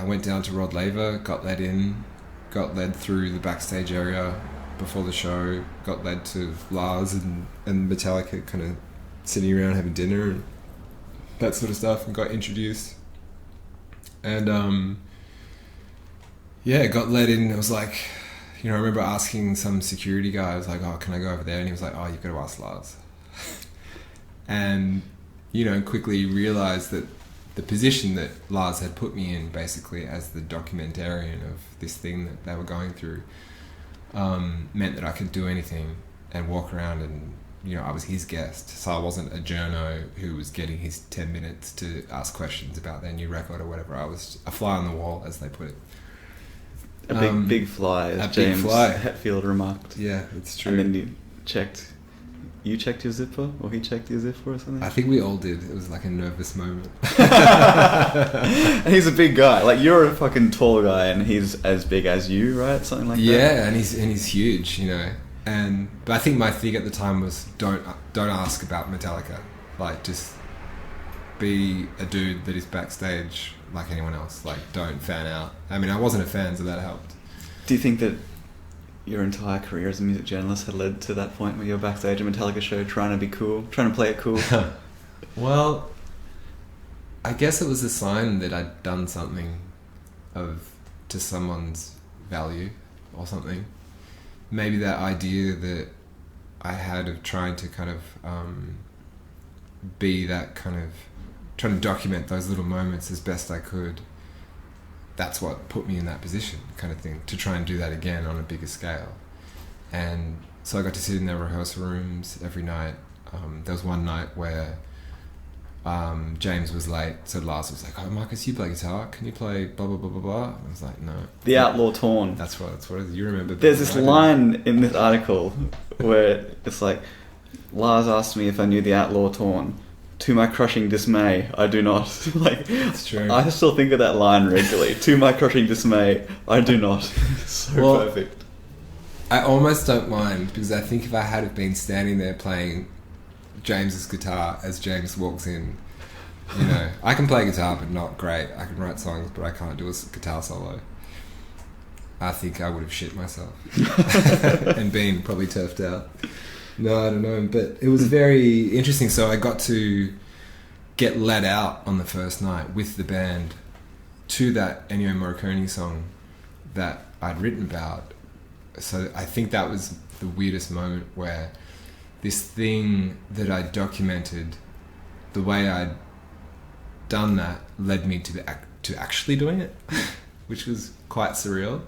went down to Rod Laver, got led through the backstage area before the show, got led to Lars and Metallica, kind of sitting around having dinner and that sort of stuff, and got introduced. And got let in. I was like, I remember asking some security guy, I was like, oh, can I go over there? And he was like, oh, you've got to ask Lars. And quickly realised that the position that Lars had put me in, basically as the documentarian of this thing that they were going through, meant that I could do anything and walk around, and I was his guest, so I wasn't a journo who was getting his 10 minutes to ask questions about their new record or whatever. I was a fly on the wall, as they put it. A big fly, as James Hetfield remarked. Yeah, it's true. And then you checked your zipper, or he checked your zipper or something? I think we all did. It was like a nervous moment. And he's a big guy. Like, you're a fucking tall guy, and he's as big as you, right? Something like that. Yeah, and he's huge, But I think my thing at the time was don't ask about Metallica. Like, just be a dude that is backstage like anyone else. Like, don't fan out. I mean, I wasn't a fan, so that helped. Do you think that your entire career as a music journalist had led to that point where you're backstage at a Metallica show trying to be cool, trying to play it cool? Well, I guess it was a sign that I'd done something to someone's value or something. Maybe that idea that I had of trying to kind of be that kind of, trying to document those little moments as best I could. That's what put me in that position, kind of thing, to try and do that again on a bigger scale. And so I got to sit in their rehearsal rooms every night. There was one night where James was late, so Lars was like, oh, Marcus, you play guitar, can you play blah blah blah blah blah? I was like, no. The Outlaw Torn. That's what it is. You remember that. There's this line in this article where it's like, Lars asked me if I knew the Outlaw Torn. To my crushing dismay, I do not. Like, it's true. I still think of that line regularly. To my crushing dismay, I do not. So perfect. I almost don't mind, because I think if I had been standing there playing James's guitar as James walks in, I can play guitar but not great. I can write songs but I can't do a guitar solo. I think I would have shit myself and been probably turfed out. No, I don't know, but it was very interesting. So I got to get let out on the first night with the band to that Ennio Morricone song that I'd written about. So I think that was the weirdest moment, where this thing that I documented, the way I'd done that led me to actually doing it, which was quite surreal.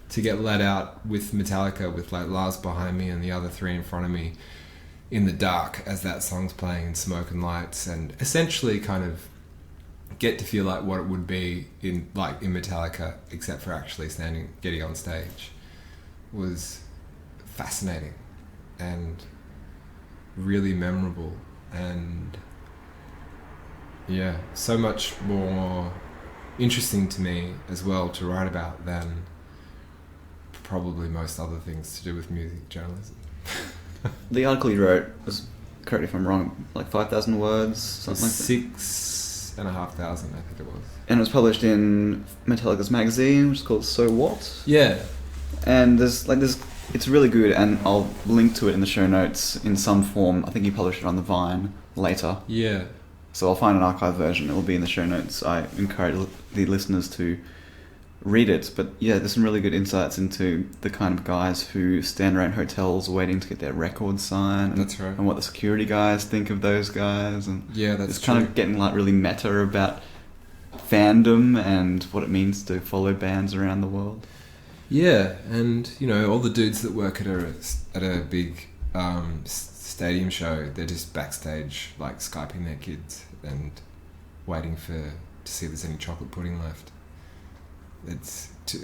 To get let out with Metallica, with like Lars behind me and the other 3 in front of me in the dark as that song's playing in smoke and lights, and essentially kind of get to feel like what it would be in Metallica, except for actually getting on stage, was fascinating and really memorable. And Yeah, so much more interesting to me as well to write about than probably most other things to do with music journalism. The article you wrote was, correct me if I'm wrong, like 5,000 words, something like that? 6,500, I think it was. And it was published in Metallica's magazine, which is called So What? Yeah. And it's really good, and I'll link to it in the show notes in some form. I think you published it on the Vine later. Yeah. So I'll find an archived version. It will be in the show notes. I encourage the listeners to read it. But yeah, there's some really good insights into the kind of guys who stand around hotels waiting to get their records signed. That's right. And what the security guys think of those guys. And yeah, that's it's kind of getting like really meta about fandom and what it means to follow bands around the world. Yeah, and you know, all the dudes that work at a big stadium show, they're just backstage, like Skyping their kids and waiting to see if there's any chocolate pudding left. It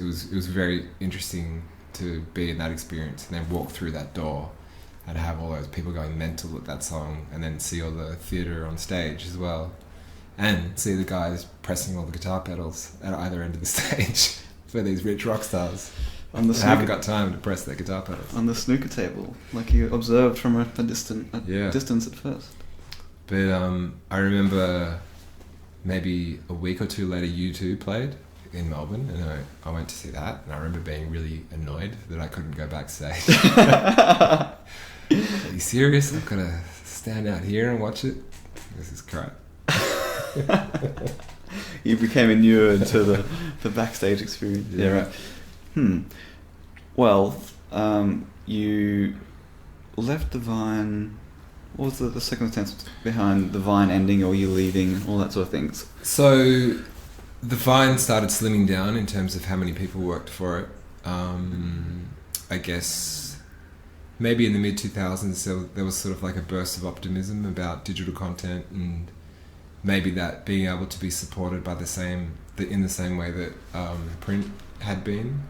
was very interesting to be in that experience and then walk through that door and have all those people going mental at that song, and then see all the theatre on stage as well, and see the guys pressing all the guitar pedals at either end of the stage for these rich rock stars. They haven't got time to press their guitar pedals. On the snooker table, like you observed from a distance at first. But I remember maybe a week or two later U2 played in Melbourne, and I went to see that, and I remember being really annoyed that I couldn't go backstage. Are you serious? I've got to stand out here and watch it? This is crap. You became inured to the backstage experience. Yeah, right. Well, you left the Vine. What was the circumstance behind the Vine ending, or you leaving, all that sort of things? So the Vine started slimming down in terms of how many people worked for it. I guess maybe in the mid-2000s, so there was sort of like a burst of optimism about digital content, and maybe that being able to be supported by in the same way that print had been,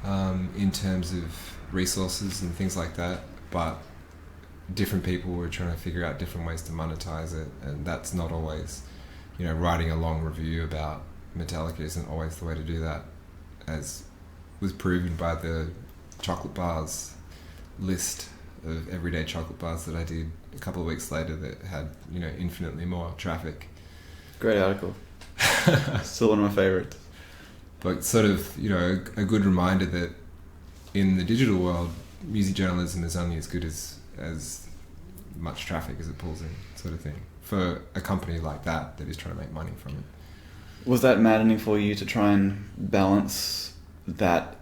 in terms of resources and things like that. But different people were trying to figure out different ways to monetize it, and that's not always, writing a long review about Metallica isn't always the way to do that, as was proven by the chocolate bars list of everyday chocolate bars that I did a couple of weeks later that had, infinitely more traffic. Great article. Still one of my favorites. But sort of, a good reminder that in the digital world, music journalism is only as good as much traffic as it pulls in, sort of thing, for a company like that is trying to make money from it. Was that maddening for you to try and balance that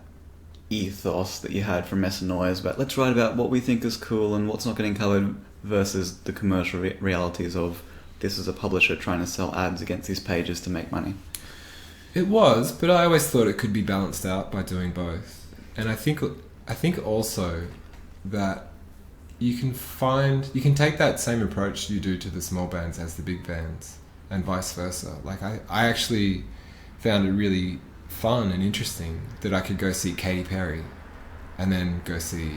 ethos that you had from Mess+Noise about let's write about what we think is cool and what's not getting covered versus the commercial realities of this is a publisher trying to sell ads against these pages to make money? It was, but I always thought it could be balanced out by doing both. And I think also that you can take that same approach you do to the small bands as the big bands, and vice versa. Like I actually found it really fun and interesting that I could go see Katy Perry and then go see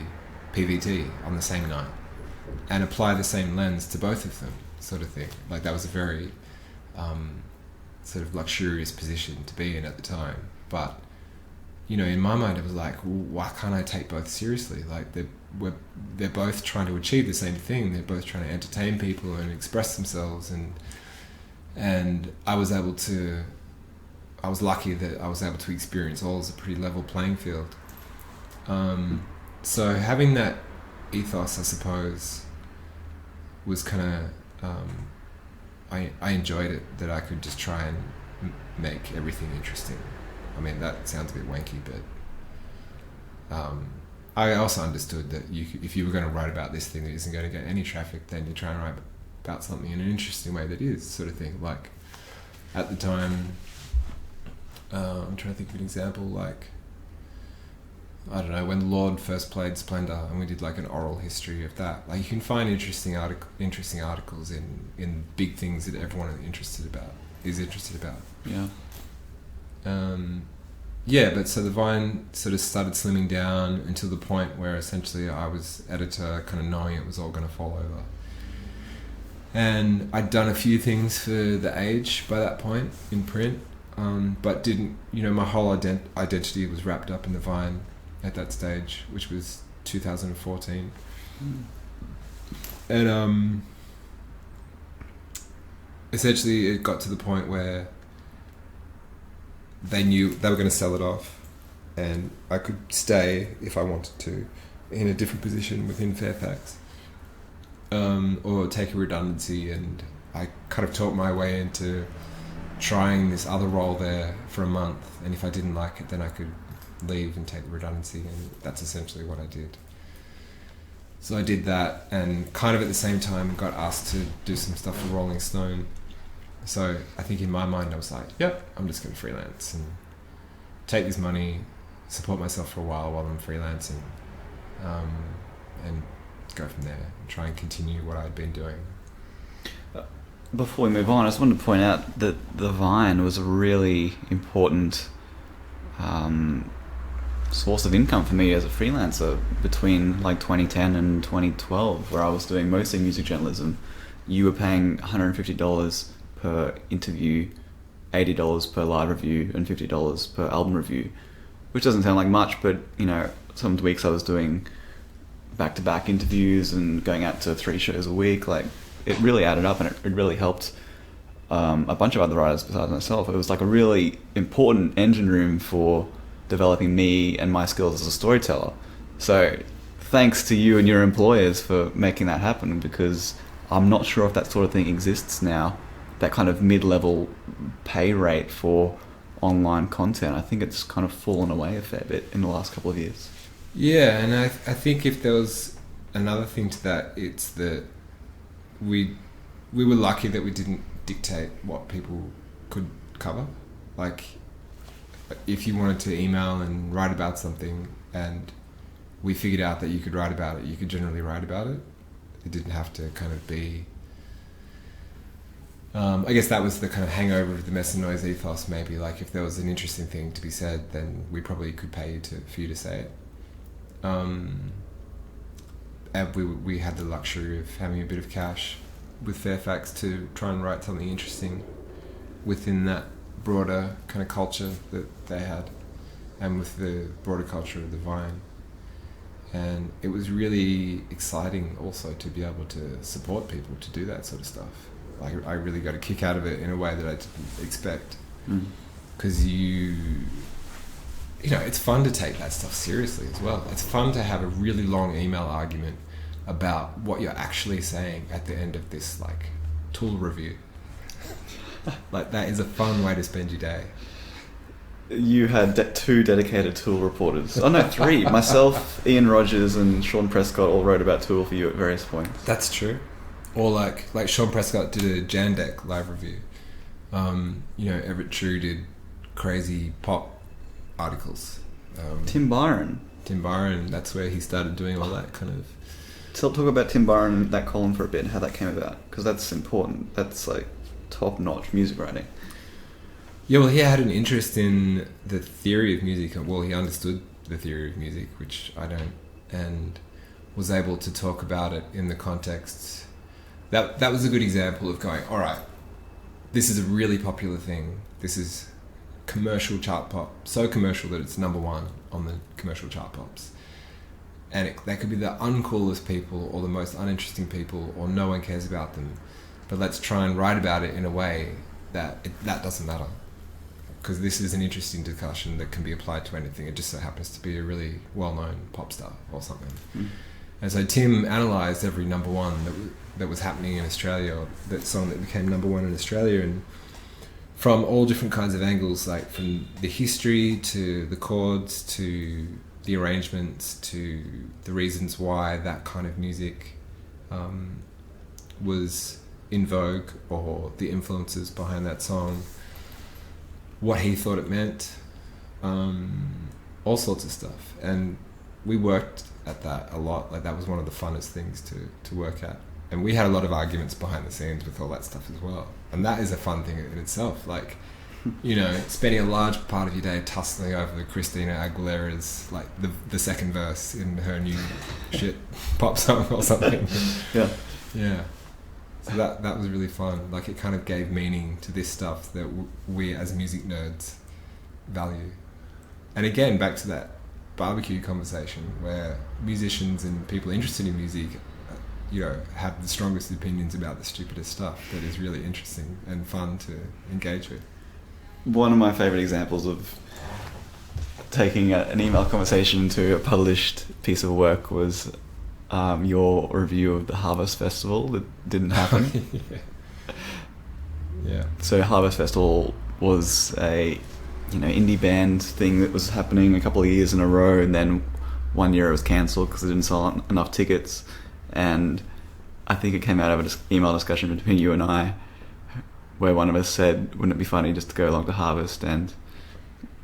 PVT on the same night and apply the same lens to both of them, sort of thing. Like that was a very sort of luxurious position to be in at the time. But in my mind it was like, well, why can't I take both seriously? Like they're both trying to achieve the same thing. They're both trying to entertain people and express themselves, and I was lucky that I was able to experience all as a pretty level playing field. So having that ethos, I suppose, was kind of I enjoyed it, that I could just try and make everything interesting. I mean, that sounds a bit wanky, but I also understood that if you were going to write about this thing that isn't going to get any traffic, then you try and write about something in an interesting way that is, sort of thing. Like at the time, I'm trying to think of an example, like, I don't know, when Lord first played Splendor and we did like an oral history of that. Like you can find interesting articles in big things that everyone is interested about. Yeah. Yeah, but so the Vine sort of started slimming down until the point where essentially I was editor, kind of knowing it was all going to fall over. And I'd done a few things for The Age by that point in print, but didn't, my whole identity was wrapped up in the Vine at that stage, which was 2014. And essentially it got to the point where they knew they were going to sell it off, and I could stay if I wanted to in a different position within Fairfax, or take a redundancy. And I kind of talked my way into trying this other role there for a month, and if I didn't like it, then I could leave and take the redundancy, and that's essentially what I did. So I did that, and kind of at the same time got asked to do some stuff for Rolling Stone. So I think in my mind I was like, yep, I'm just going to freelance and take this money, support myself for a while I'm freelancing, and go from there and try and continue what I'd been doing. Before we move on, I just wanted to point out that the Vine was a really important source of income for me as a freelancer between like 2010 and 2012, where I was doing mostly music journalism. You were paying $150 per interview, $80 per live review, and $50 per album review, which doesn't sound like much, but some weeks I was doing back-to-back interviews and going out to 3 shows a week. Like, it really added up, and it really helped a bunch of other writers besides myself. It was like a really important engine room for developing me and my skills as a storyteller. So thanks to you and your employers for making that happen, because I'm not sure if that sort of thing exists now, that kind of mid-level pay rate for online content. I think it's kind of fallen away a fair bit in the last couple of years. Yeah, and I think if there was another thing to that, it's that we were lucky that we didn't dictate what people could cover. Like, if you wanted to email and write about something and we figured out that you could write about it, you could generally write about it. It didn't have to kind of be... I guess that was the kind of hangover of the Mess+Noise ethos, maybe. Like, if there was an interesting thing to be said, then we probably could pay you for you to say it. And we had the luxury of having a bit of cash with Fairfax to try and write something interesting within that broader kind of culture that they had, and with the broader culture of the Vine. And it was really exciting also to be able to support people to do that sort of stuff. Like, I really got a kick out of it in a way that I didn't expect, because it's fun to take that stuff seriously as well. It's fun to have a really long email argument about what you're actually saying at the end of this like tool review. Like, that is a fun way to spend your day. You had 2 dedicated Tool reporters. Oh no, 3. Myself, Ian Rogers, and Sean Prescott all wrote about Tool for you at various points. That's true. Or like Sean Prescott did a Jandek live review. Everett True did crazy pop articles. Tim Byron, that's where he started doing all that kind of... So talk about Tim Byron, that column for a bit, and how that came about, because that's important. That's like top-notch music writing. Yeah, well, he had an interest in the theory of music. Well, he understood the theory of music, which I don't, and was able to talk about it in the context. That was a good example of going, all right, this is a really popular thing. This is commercial chart pop, so commercial that it's number 1 on the commercial chart pops. And they could be the uncoolest people or the most uninteresting people, or no one cares about them. But let's try and write about it in a way that doesn't matter. Because this is an interesting discussion that can be applied to anything. It just so happens to be a really well-known pop star or something. And so Tim analysed every number 1 that was happening in Australia, that song that became number 1 in Australia, and from all different kinds of angles, like from the history to the chords to the arrangements to the reasons why that kind of music was in vogue, or the influences behind that song, what he thought it meant, all sorts of stuff. And we worked at that a lot. Like, that was one of the funnest things to work at. And we had a lot of arguments behind the scenes with all that stuff as well. And that is a fun thing in itself. Like, spending a large part of your day tussling over Christina Aguilera's, like, the second verse in her new shit pop song or something. Yeah. Yeah. So that was really fun. Like, it kind of gave meaning to this stuff that we as music nerds value. And again, back to that barbecue conversation where musicians and people interested in music, have the strongest opinions about the stupidest stuff that is really interesting and fun to engage with. One of my favourite examples of taking an email conversation to a published piece of work was your review of the Harvest Festival that didn't happen. Yeah. So Harvest Festival was a indie band thing that was happening a couple of years in a row, and then one year it was cancelled because it didn't sell enough tickets. And I think it came out of an email discussion between you and I, where one of us said, wouldn't it be funny just to go along to Harvest and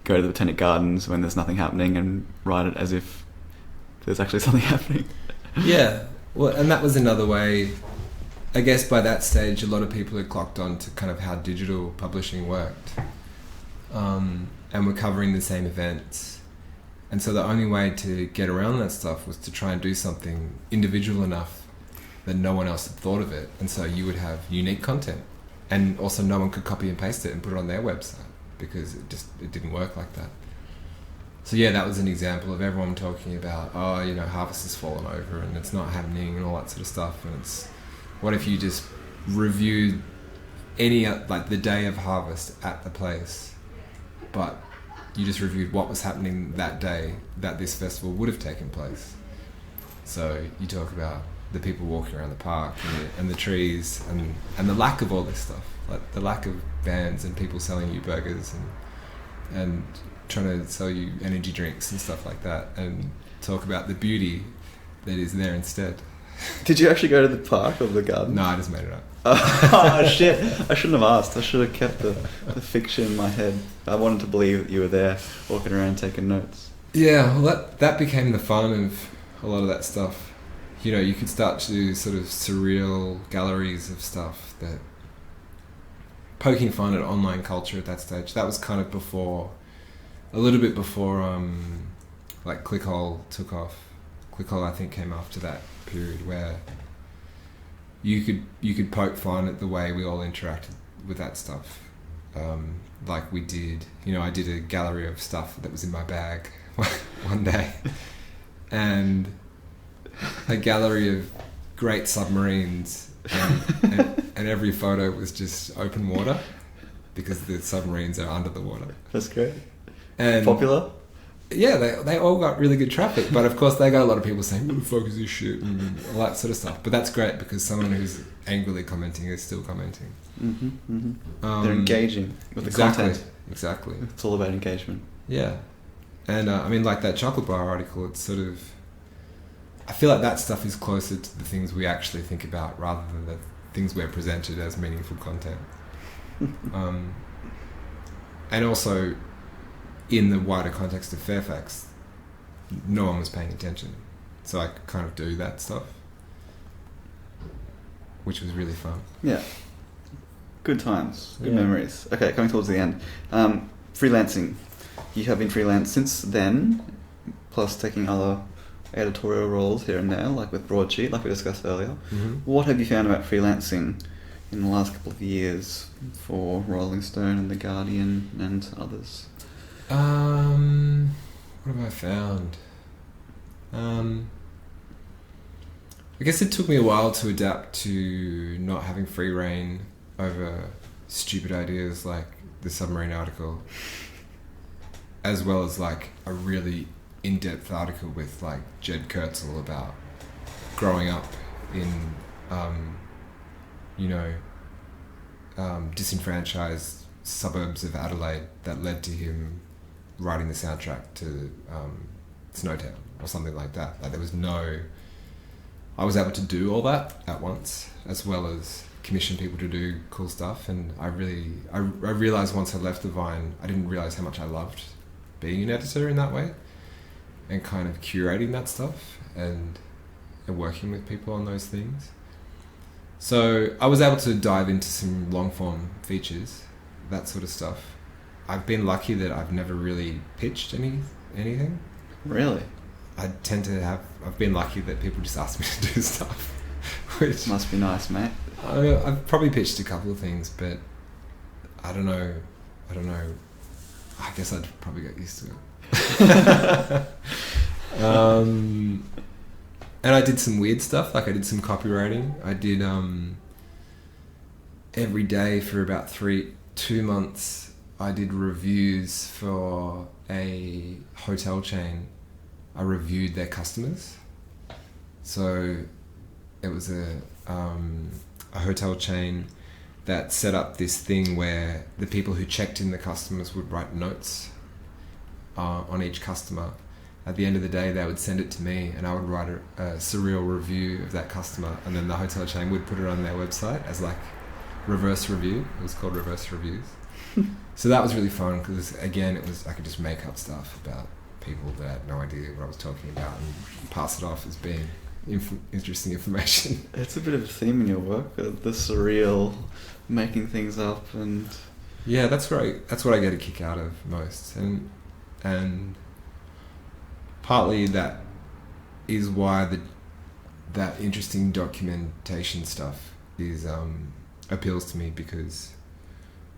go to the Botanic Gardens when there's nothing happening and write it as if there's actually something happening? Yeah, well, and that was another way. I guess by that stage, a lot of people had clocked on to kind of how digital publishing worked. And we're covering the same events. And so the only way to get around that stuff was to try and do something individual enough that no one else had thought of it. And so you would have unique content. And also no one could copy and paste it and put it on their website because it didn't work like that. So yeah, that was an example of everyone talking about, Harvest has fallen over and it's not happening and all that sort of stuff. And it's, what if you just reviewed the day of Harvest at the place, but you just reviewed what was happening that day that this festival would have taken place. So you talk about the people walking around the park and the trees and the lack of all this stuff, like the lack of bands and people selling you burgers and trying to sell you energy drinks and stuff like that, and talk about the beauty that is there instead. Did you actually go to the park or the garden? No, I just made it up. Oh shit, I shouldn't have asked. I should have kept the fiction in my head. I wanted to believe that you were there walking around taking notes. Yeah, well that became the fun of a lot of that stuff. You could start to do sort of surreal galleries of stuff, that poking fun at online culture at that stage. That was kind of a little bit before Clickhole took off. Clickhole, I think, came after that period where you could poke fun at the way we all interacted with that stuff. Like we did, I did a gallery of stuff that was in my bag one day, and a gallery of great submarines, and every photo was just open water because the submarines are under the water. That's great. And popular? Yeah, they all got really good traffic, but of course they got a lot of people saying, "What the fuck is this shit?" and all that sort of stuff. But that's great because someone who's angrily commenting is still commenting. Mm-hmm, mm-hmm. They're engaging with the content. Exactly. It's all about engagement. Yeah, and like that chocolate bar article, it's sort of, I feel like that stuff is closer to the things we actually think about rather than the things we're presented as meaningful content. And also, in the wider context of Fairfax, no one was paying attention. So I could kind of do that stuff, which was really fun. Yeah. Good times. Good memories. Okay, coming towards the end. Freelancing. You have been freelance since then, plus taking other editorial roles here and there, like with Broadsheet, like we discussed earlier. Mm-hmm. What have you found about freelancing in the last couple of years for Rolling Stone and The Guardian and others? What have I found? I guess it took me a while to adapt to not having free reign over stupid ideas like the submarine article, as well as like a really in-depth article with like Jed Kurtzel about growing up in disenfranchised suburbs of Adelaide that led to him writing the soundtrack to Snowtown or something like that. Like I was able to do all that at once, as well as commission people to do cool stuff. And I realized once I left the Vine, I didn't realize how much I loved being an editor in that way and kind of curating that stuff and working with people on those things. So I was able to dive into some long form features, that sort of stuff. I've been lucky that I've never really pitched anything. Really? I've been lucky that people just ask me to do stuff Which must be nice, mate. I've probably pitched a couple of things, but I don't know. I guess I'd probably get used to it. And I did some weird stuff, like I did some copywriting. I did every day for about 2 months. I did reviews for a hotel chain. I reviewed their customers. So it was a hotel chain that set up this thing where the people who checked in the customers would write notes on each customer. At the end of the day, they would send it to me and I would write a surreal review of that customer, and then the hotel chain would put it on their website as like reverse review. It was called reverse reviews. So that was really fun because, again, I could just make up stuff about people that had no idea what I was talking about and pass it off as being interesting information. It's a bit of a theme in your work, the surreal, making things up, and yeah, that's what I get a kick out of most, and partly that is why that interesting documentation stuff is appeals to me, because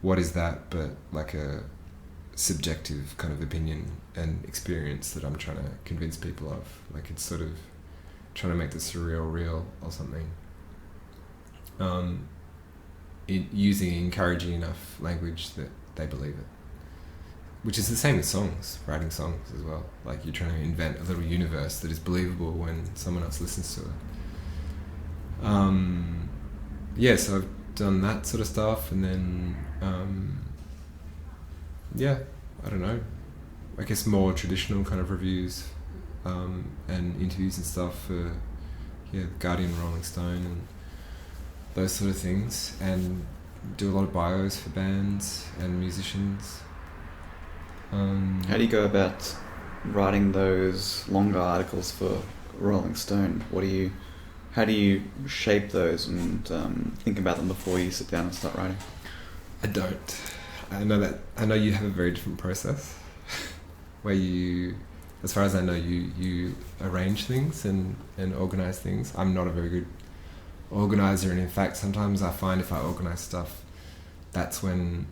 what is that but like a subjective kind of opinion and experience that I'm trying to convince people of. Like, it's sort of trying to make the surreal real or something. Using encouraging enough language that they believe it. Which is the same with songs, writing songs as well. Like, you're trying to invent a little universe that is believable when someone else listens to it. So I've done that sort of stuff, and then I don't know, I guess more traditional kind of reviews and interviews and stuff for Guardian, Rolling Stone and those sort of things, and do a lot of bios for bands and musicians. How do you go about writing those longer articles for Rolling Stone? How do you shape those and think about them before you sit down and start writing? I don't. I know you have a very different process where you, as far as I know, you arrange things and organize things. I'm not a very good organizer, and in fact sometimes I find if I organize stuff, that's when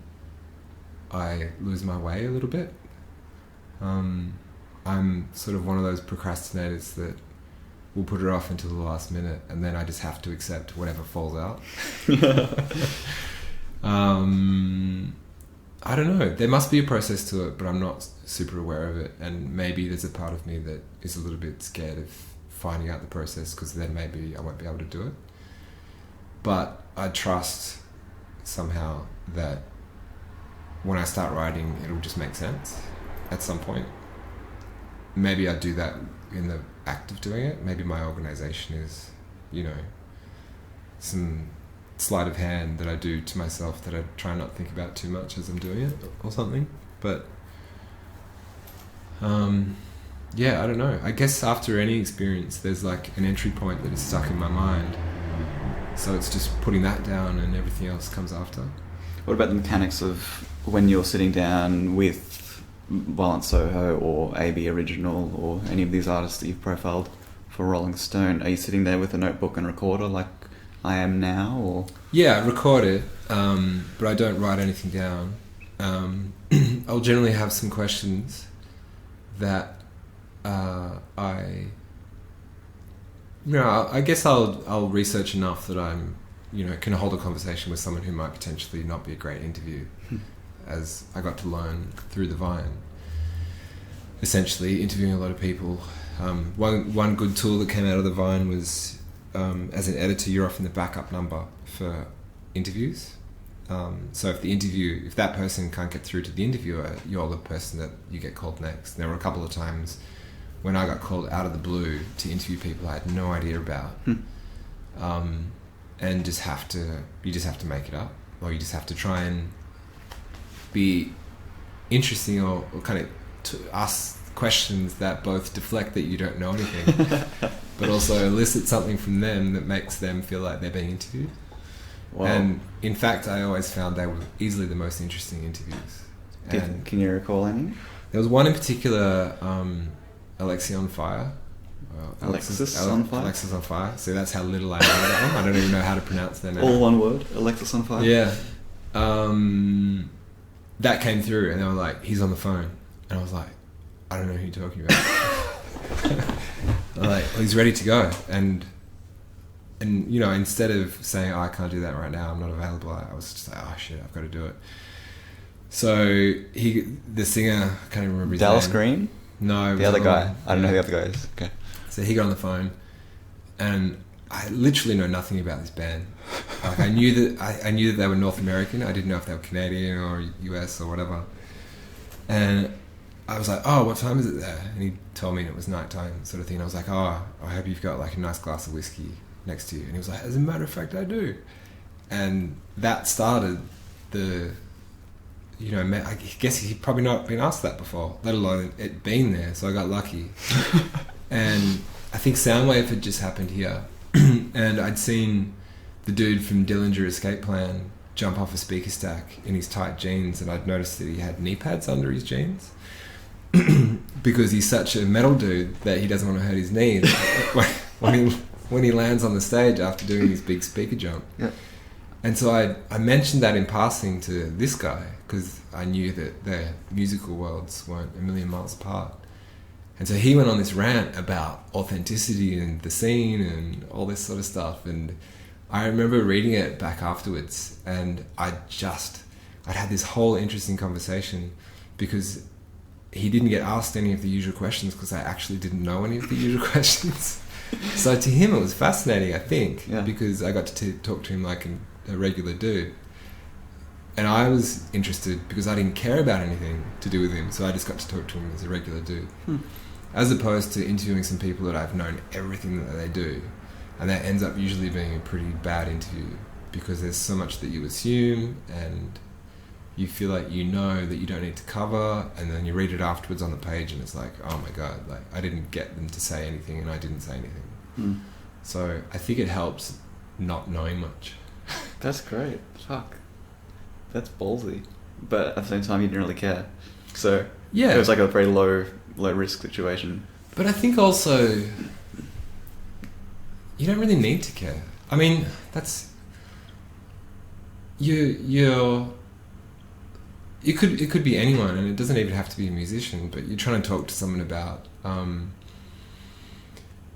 I lose my way a little bit. I'm sort of one of those procrastinators that will put it off until the last minute, and then I just have to accept whatever falls out. I don't know. There must be a process to it, but I'm not super aware of it, and maybe there's a part of me that is a little bit scared of finding out the process, because then maybe I won't be able to do it. But I trust somehow that when I start writing, it'll just make sense at some point. Maybe I do that in the act of doing it. Maybe my organization is, some sleight of hand that I do to myself that I try not to think about too much as I'm doing it or something. But I don't know. I guess after any experience, there's like an entry point that is stuck in my mind. So it's just putting that down, and everything else comes after. What about the mechanics of when you're sitting down with Violent Soho or AB Original or any of these artists that you've profiled for Rolling Stone? Are you sitting there with a notebook and recorder like I am now? Or yeah, I record it, but I don't write anything down. I'll generally have some questions that I guess I'll research enough that I'm can hold a conversation with someone who might potentially not be a great interview, as I got to learn through the Vine. Essentially, interviewing a lot of people. One good tool that came out of the Vine was, as an editor, you're often the backup number for interviews. So if that person can't get through to the interviewer, you're the person that you get called next. There were a couple of times when I got called out of the blue to interview people I had no idea about. And you just have to make it up, or you just have to try and be interesting or kind of to ask questions that both deflect that you don't know anything, but also elicit something from them that makes them feel like they're being interviewed. Wow. And in fact, I always found they were easily the most interesting interviews. Can you recall any? There was one in particular, Alexia on Fire, Alexis on fire. Alexis on fire. See, that's how little I know that one. I don't even know how to pronounce their name. All one word. Alexis on fire. Yeah. That came through, and they were like, "He's on the phone," and I was like, "I don't know who you're talking about." I'm like, well, he's ready to go, and you know, instead of saying, "Oh, I can't do that right now, I'm not available," I was just like, "Oh shit, I've got to do it." So the singer, I can't even remember his Dallas name. Green? No, the other guy. I don't know who the other guy is. Okay. So he got on the phone, and I literally know nothing about this band. Like I knew that they were North American. I didn't know if they were Canadian or US or whatever. And I was like, "Oh, what time is it there?" And he told me it was nighttime, sort of thing. And I was like, "Oh, I hope you've got like a nice glass of whiskey next to you." And he was like, "As a matter of fact, I do." And that started the, you know, I guess he'd probably not been asked that before, let alone it being there. So I got lucky. And I think Soundwave had just happened here. And I'd seen the dude from Dillinger Escape Plan jump off a speaker stack in his tight jeans, and I'd noticed that he had knee pads under his jeans because he's such a metal dude that he doesn't want to hurt his knees when he lands on the stage after doing his big speaker jump. Yeah. And so I mentioned that in passing to this guy because I knew that their musical worlds weren't a million miles apart. And so he went on this rant about authenticity and the scene and all this sort of stuff. And I remember reading it back afterwards, and I'd had this whole interesting conversation because he didn't get asked any of the usual questions because I actually didn't know any of the usual questions. So to him it was fascinating, I think, because I got to talk to him like a regular dude. And I was interested because I didn't care about anything to do with him, so I just got to talk to him as a regular dude. As opposed to interviewing some people that I've known everything that they do, and that ends up usually being a pretty bad interview because there's so much that you assume and you feel like you know that you don't need to cover, and then you read it afterwards on the page and it's like, oh my god, like I didn't get them to say anything and I didn't say anything. So I think it helps not knowing much. That's great. Fuck. That's ballsy. But at the same time, you didn't really care. So yeah, it was like a very low risk situation. But I think also you don't really need to care. I mean, that's it could be anyone, and it doesn't even have to be a musician, but you're trying to talk to someone about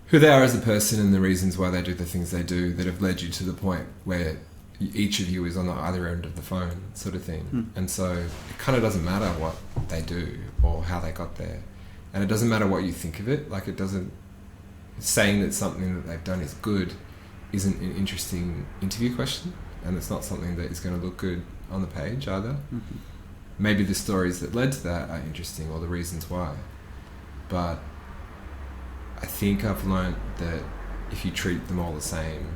who they are as a person and the reasons why they do the things they do that have led you to the point where each of you is on the other end of the phone, sort of thing. And so it kind of doesn't matter what they do or how they got there, and it doesn't matter what you think of it. Like, it doesn't, saying that something that they've done is good isn't an interesting interview question, and it's not something that is going to look good on the page either. Maybe the stories that led to that are interesting, or the reasons why, but I think I've learnt that if you treat them all the same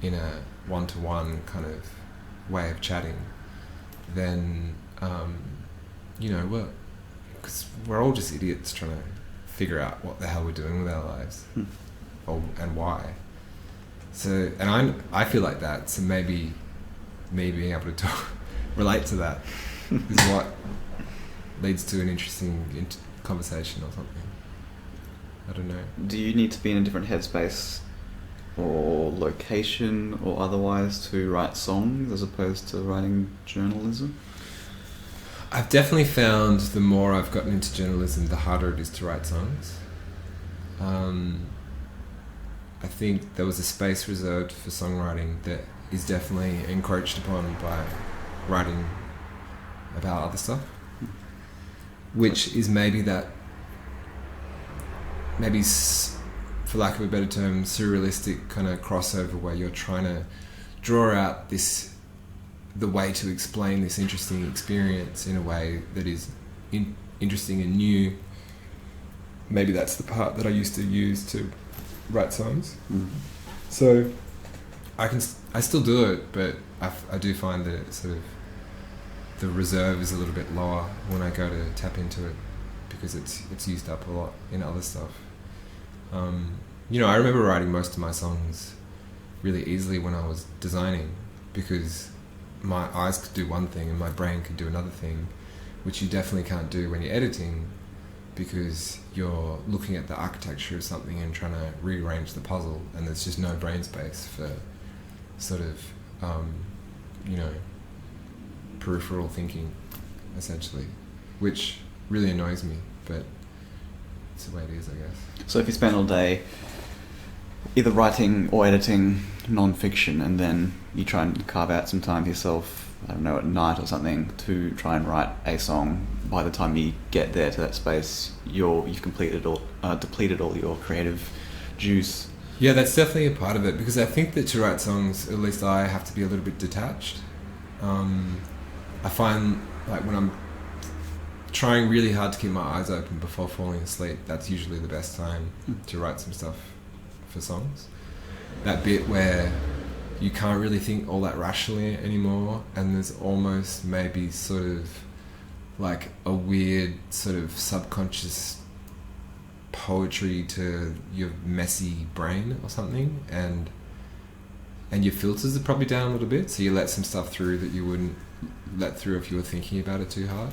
in a one-to-one kind of way of chatting, then because we're all just idiots trying to figure out what the hell we're doing with our lives and why. So, and I feel like that, so maybe me being able to relate to that is what leads to an interesting conversation or something. I don't know. Do you need to be in a different headspace or location or otherwise to write songs as opposed to writing journalism? I've definitely found the more I've gotten into journalism, the harder it is to write songs. I think there was a space reserved for songwriting that is definitely encroached upon by writing about other stuff, which is maybe for lack of a better term, surrealistic kind of crossover where you're trying to draw out the way to explain this interesting experience in a way that is interesting and new. Maybe that's the part that I used to use to write songs. So I still do it, but I do find that it sort of, the reserve is a little bit lower when I go to tap into it because it's used up a lot in other stuff. I remember writing most of my songs really easily when I was designing, because my eyes could do one thing and my brain could do another thing, which you definitely can't do when you're editing. because you're looking at the architecture of something and trying to rearrange the puzzle, and there's just no brain space for sort of, peripheral thinking, essentially, which really annoys me, but it's the way it is, I guess. So if you spend all day either writing or editing non-fiction, and then you try and carve out some time for yourself, I don't know, at night or something, to try and write a song, by the time you get there to that space, you've depleted all your creative juice. Yeah, that's definitely a part of it, because I think that to write songs, at least I have to be a little bit detached. I find, like, when I'm trying really hard to keep my eyes open before falling asleep, that's usually the best time to write some stuff for songs. That bit where you can't really think all that rationally anymore, and there's almost maybe sort of like a weird sort of subconscious poetry to your messy brain or something, and your filters are probably down a little bit, so you let some stuff through that you wouldn't let through if you were thinking about it too hard.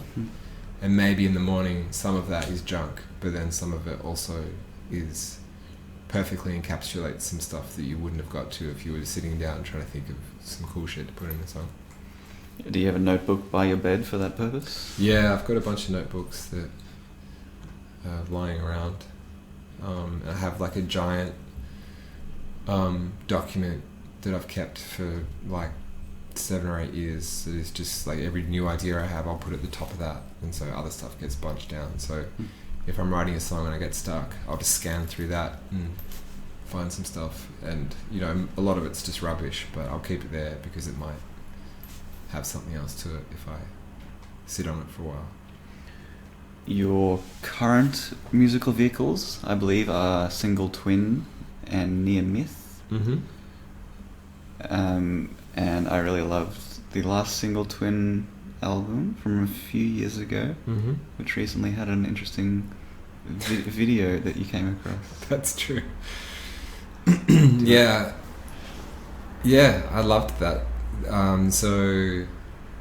And maybe in the morning some of that is junk, but then some of it also is perfectly encapsulates some stuff that you wouldn't have got to if you were sitting down trying to think of some cool shit to put in a song. Do you have a notebook by your bed for that purpose? Yeah, I've got a bunch of notebooks that are lying around. I have like a giant document that I've kept for like 7 or 8 years. That is just like every new idea I have, I'll put at the top of that, and so other stuff gets bunched down. So if I'm writing a song and I get stuck, I'll just scan through that and find some stuff. And a lot of it's just rubbish, but I'll keep it there because it might have something else to it if I sit on it for a while. Your current musical vehicles, I believe, are Single Twin and Near Myth. Mm-hmm. And I really loved the last Single Twin album from a few years ago, which recently had an interesting video that you came across. That's true. Yeah, I loved that. So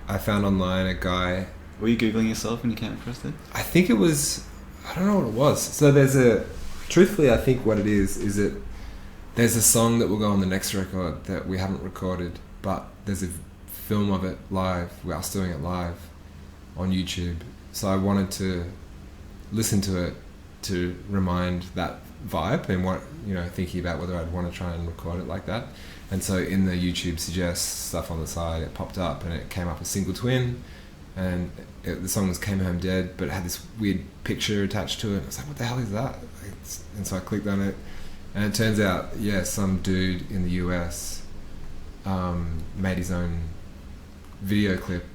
I found online a guy. Were you Googling yourself when you came across it? I think it was, I don't know what it was. So truthfully, I think what it is that there's a song that will go on the next record that we haven't recorded, but there's a film of it live. We're us doing it live on YouTube. So I wanted to listen to it to remind that vibe and thinking about whether I'd want to try and record it like that. And so in the YouTube suggests stuff on the side, it popped up and it came up as Single Twin, and the song was Came Home Dead, but it had this weird picture attached to it. I was like, what the hell is that? And so I clicked on it, and it turns out, some dude in the US made his own video clip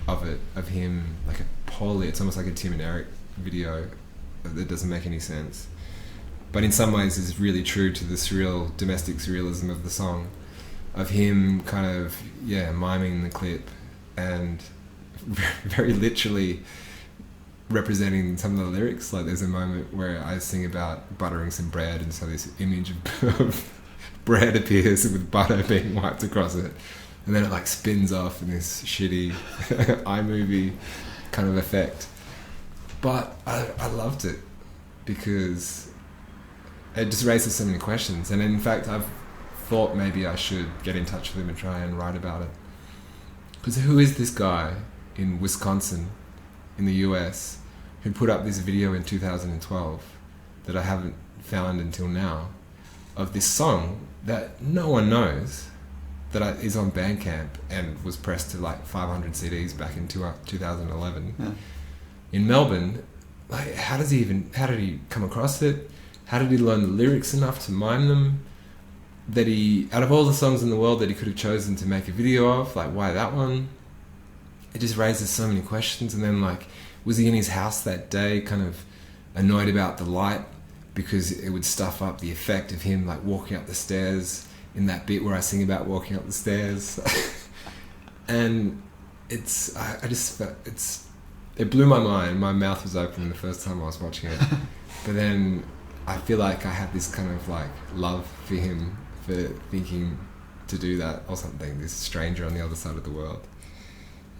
of him, like it's almost like a Tim and Eric video that doesn't make any sense, but in some ways is really true to the domestic surrealism of the song, of him kind of miming the clip and very literally representing some of the lyrics. Like there's a moment where I sing about buttering some bread, and so this image of bread appears with butter being wiped across it, and then it like spins off in this shitty iMovie kind of effect. But I loved it because it just raises so many questions, and in fact I've thought maybe I should get in touch with him and try and write about it. Because who is this guy in Wisconsin in the US who put up this video in 2012 that I haven't found until now, of this song that no one knows, that is on Bandcamp and was pressed to like 500 CDs back in 2011 in Melbourne? Like, how did he come across it? How did he learn the lyrics enough to mime them? That out of all the songs in the world that he could have chosen to make a video of, like, why that one? It just raises so many questions. And then, like, was he in his house that day kind of annoyed about the light because it would stuff up the effect of him, like, walking up the stairs in that bit where I sing about walking up the stairs? And it blew my mind. My mouth was open the first time I was watching it. But then I feel like I had this kind of, like, love for him for thinking to do that or something, this stranger on the other side of the world.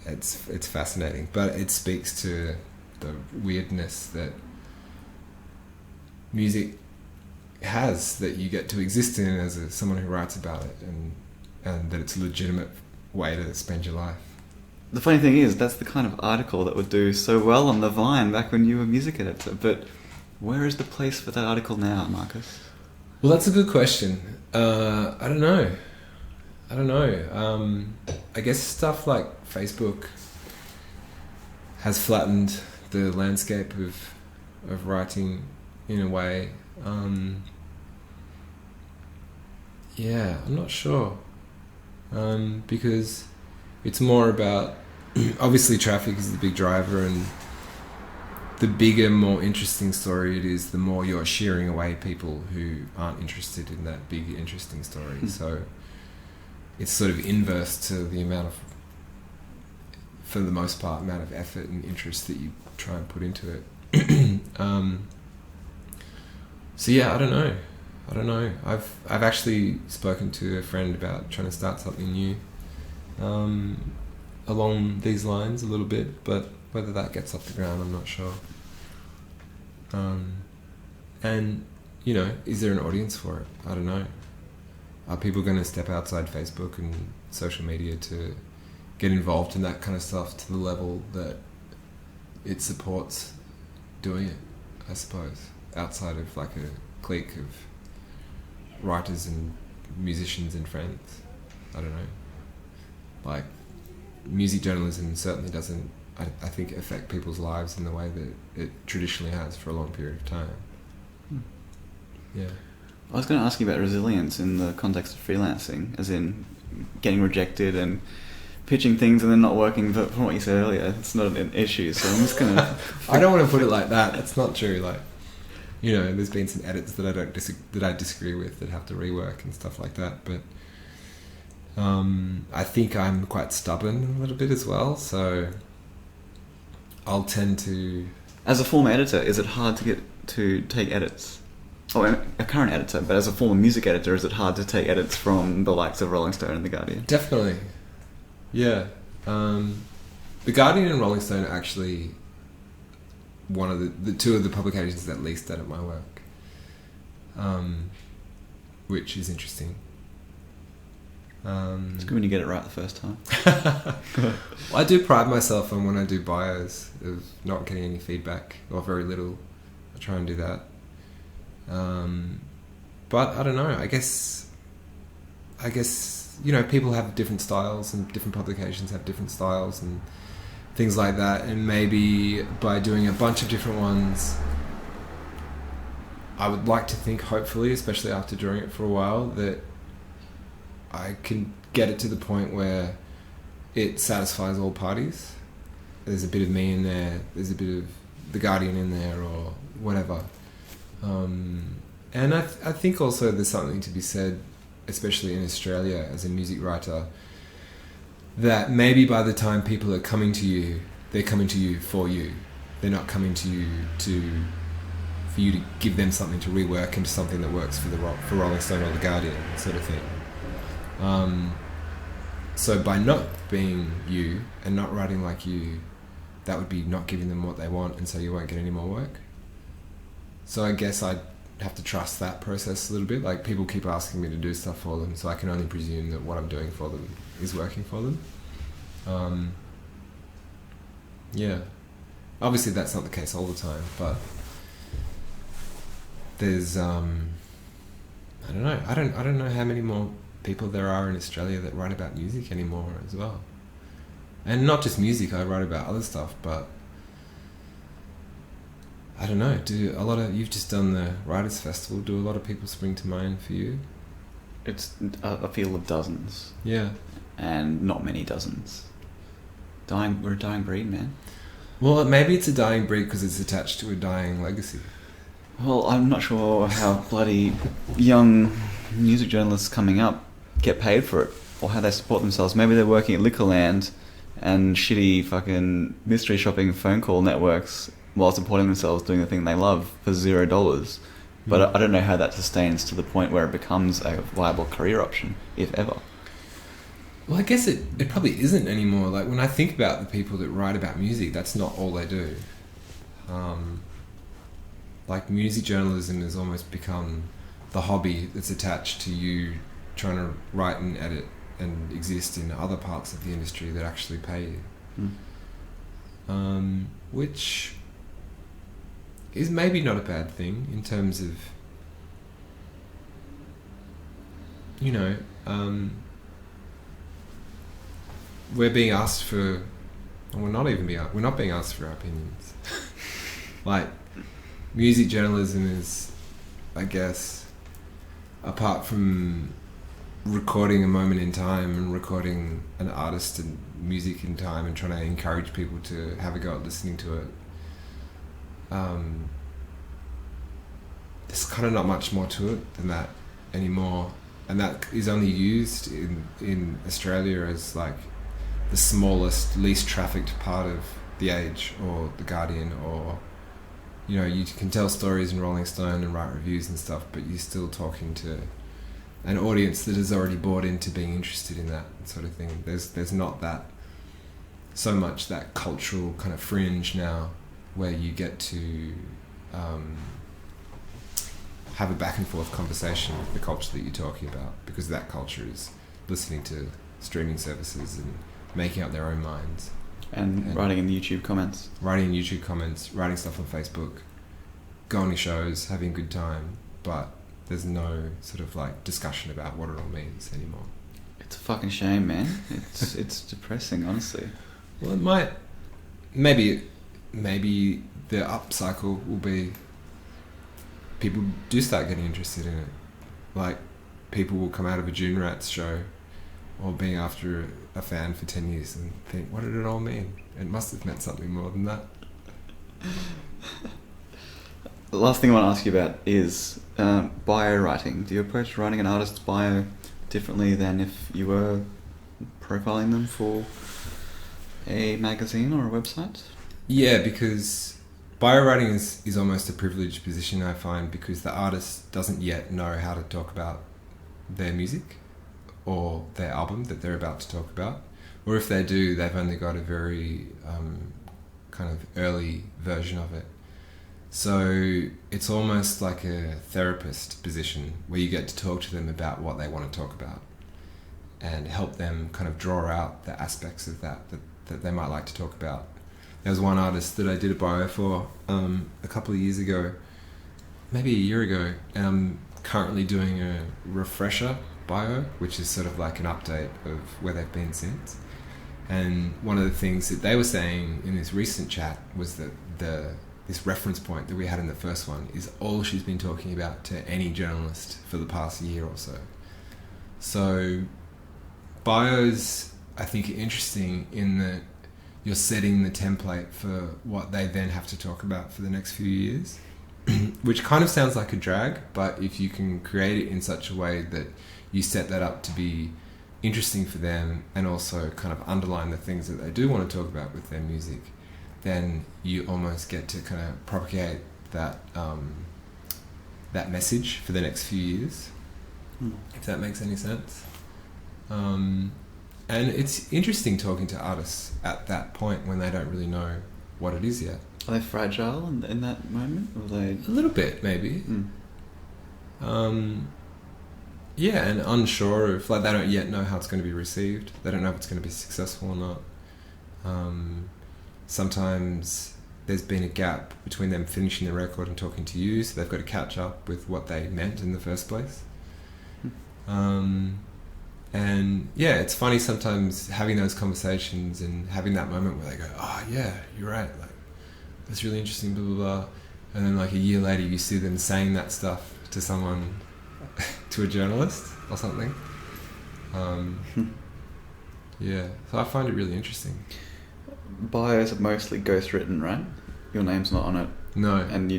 It's fascinating, but it speaks to the weirdness that music has that you get to exist in as someone who writes about it, and that it's a legitimate way to spend your life. The funny thing is, that's the kind of article that would do so well on the Vine back when you were music editor. But where is the place for that article now, Marcus? Well, that's a good question. I don't know. I guess stuff like Facebook has flattened the landscape of writing in a way. Yeah, I'm not sure. Because it's more about, obviously traffic is the big driver, and the bigger, more interesting story it is, the more you're shearing away people who aren't interested in that big, interesting story. So it's sort of inverse to the amount of, for the most part, amount of effort and interest that you try and put into it. So yeah, I don't know. I've actually spoken to a friend about trying to start something new along these lines a little bit, but whether that gets off the ground, I'm not sure. And, you know, is there an audience for it? I don't know. Are people going to step outside Facebook and social media to get involved in that kind of stuff to the level that it supports doing it, I suppose, outside of like a clique of writers and musicians and friends? I don't know. Like, music journalism certainly doesn't, I think, affect people's lives in the way that it traditionally has for a long period of time. Yeah. I was going to ask you about resilience in the context of freelancing, as in getting rejected and pitching things and then not working, but from what you said earlier, it's not an issue, so I'm just going to... I don't want to put it like that. That's not true. Like, you know, there's been some edits that I disagree with that have to rework and stuff like that, but I think I'm quite stubborn a little bit as well, so I'll tend to... As a former editor, is it hard to get to take edits? Oh, a current editor, but as a former music editor, is it hard to take edits from the likes of Rolling Stone and The Guardian? Definitely. Yeah. The Guardian and Rolling Stone are actually one of the two of the publications that least edit my work, which is interesting. It's good when you get it right the first time. Well, I do pride myself on when I do bios of not getting any feedback, or very little. I try and do that. But I don't know, I guess, you know, people have different styles and different publications have different styles and things like that, and maybe by doing a bunch of different ones, I would like to think, hopefully, especially after doing it for a while, that I can get it to the point where it satisfies all parties. There's a bit of me in there, there's a bit of The Guardian in there, or whatever. And I think also there's something to be said, especially in Australia as a music writer, that maybe by the time people are coming to you, they're coming to you for you. They're not coming to you for you to give them something to rework into something that works for Rolling Stone or The Guardian, sort of thing. So by not being you and not writing like you, that would be not giving them what they want, and so you won't get any more work. So I guess I'd have to trust that process a little bit. Like, people keep asking me to do stuff for them, so I can only presume that what I'm doing for them is working for them. Yeah. Obviously that's not the case all the time, but there's I don't know. I don't know how many more people there are in Australia that write about music anymore as well. And not just music, I write about other stuff, but I don't know, you've just done the Writers' Festival, do a lot of people spring to mind for you? It's a field of dozens. Yeah. And not many dozens. We're a dying breed, man. Well, maybe it's a dying breed because it's attached to a dying legacy. Well, I'm not sure how bloody young music journalists coming up get paid for it, or how they support themselves. Maybe they're working at Liquorland and shitty fucking mystery shopping phone call networks while supporting themselves doing the thing they love for $0. But I don't know how that sustains to the point where it becomes a viable career option, if ever. Well, I guess it probably isn't anymore. Like, when I think about the people that write about music, that's not all they do. like music journalism has almost become the hobby that's attached to you trying to write and edit and exist in other parts of the industry that actually pay you. Which is maybe not a bad thing in terms of, you know, we're being asked for, and we're not being asked for our opinions. Like, music journalism is, I guess, apart from recording a moment in time and recording an artist and music in time and trying to encourage people to have a go at listening to it, there's kind of not much more to it than that anymore, and that is only used in Australia as like the smallest, least trafficked part of The Age or The Guardian, or, you know, you can tell stories in Rolling Stone and write reviews and stuff, but you're still talking to an audience that is already bought into being interested in that sort of thing. There's not that so much that cultural kind of fringe now where you get to have a back and forth conversation with the culture that you're talking about, because that culture is listening to streaming services and making up their own minds. And writing in the YouTube comments. Writing in YouTube comments, writing stuff on Facebook, going to shows, having a good time, but there's no sort of like discussion about what it all means anymore. It's a fucking shame, man. It's depressing, honestly. Well, it might, maybe the upcycle will be people do start getting interested in it. Like, people will come out of a June Rats show or being after a fan for 10 years and think, what did it all mean? It must have meant something more than that. The last thing I want to ask you about is bio writing. Do you approach writing an artist's bio differently than if you were profiling them for a magazine or a website? Yeah, because bio writing is almost a privileged position, I find, because the artist doesn't yet know how to talk about their music or their album that they're about to talk about. Or if they do, they've only got a very kind of early version of it. So it's almost like a therapist position where you get to talk to them about what they want to talk about and help them kind of draw out the aspects of that they might like to talk about. There was one artist that I did a bio for a couple of years ago, maybe a year ago, and I'm currently doing a refresher bio, which is sort of like an update of where they've been since. And one of the things that they were saying in this recent chat was that this reference point that we had in the first one is all she's been talking about to any journalist for the past year or so. So bios, I think, are interesting in that you're setting the template for what they then have to talk about for the next few years, which kind of sounds like a drag, but if you can create it in such a way that you set that up to be interesting for them and also kind of underline the things that they do want to talk about with their music, then you almost get to kind of propagate that that message for the next few years, if that makes any sense. And it's interesting talking to artists at that point when they don't really know what it is yet. Are they fragile in that moment? Or are they... A little bit, maybe. Yeah, and unsure of, like, they don't yet know how it's going to be received. They don't know if it's going to be successful or not. Sometimes there's been a gap between them finishing the record and talking to you, so they've got to catch up with what they meant in the first place. And yeah, it's funny sometimes having those conversations and having that moment where they go, oh yeah, you're right, like, that's really interesting, blah, blah, blah. And then like a year later you see them saying that stuff to someone, to a journalist or something. Yeah, so I find it really interesting. Bios are mostly ghostwritten, right? Your name's not on it. No. And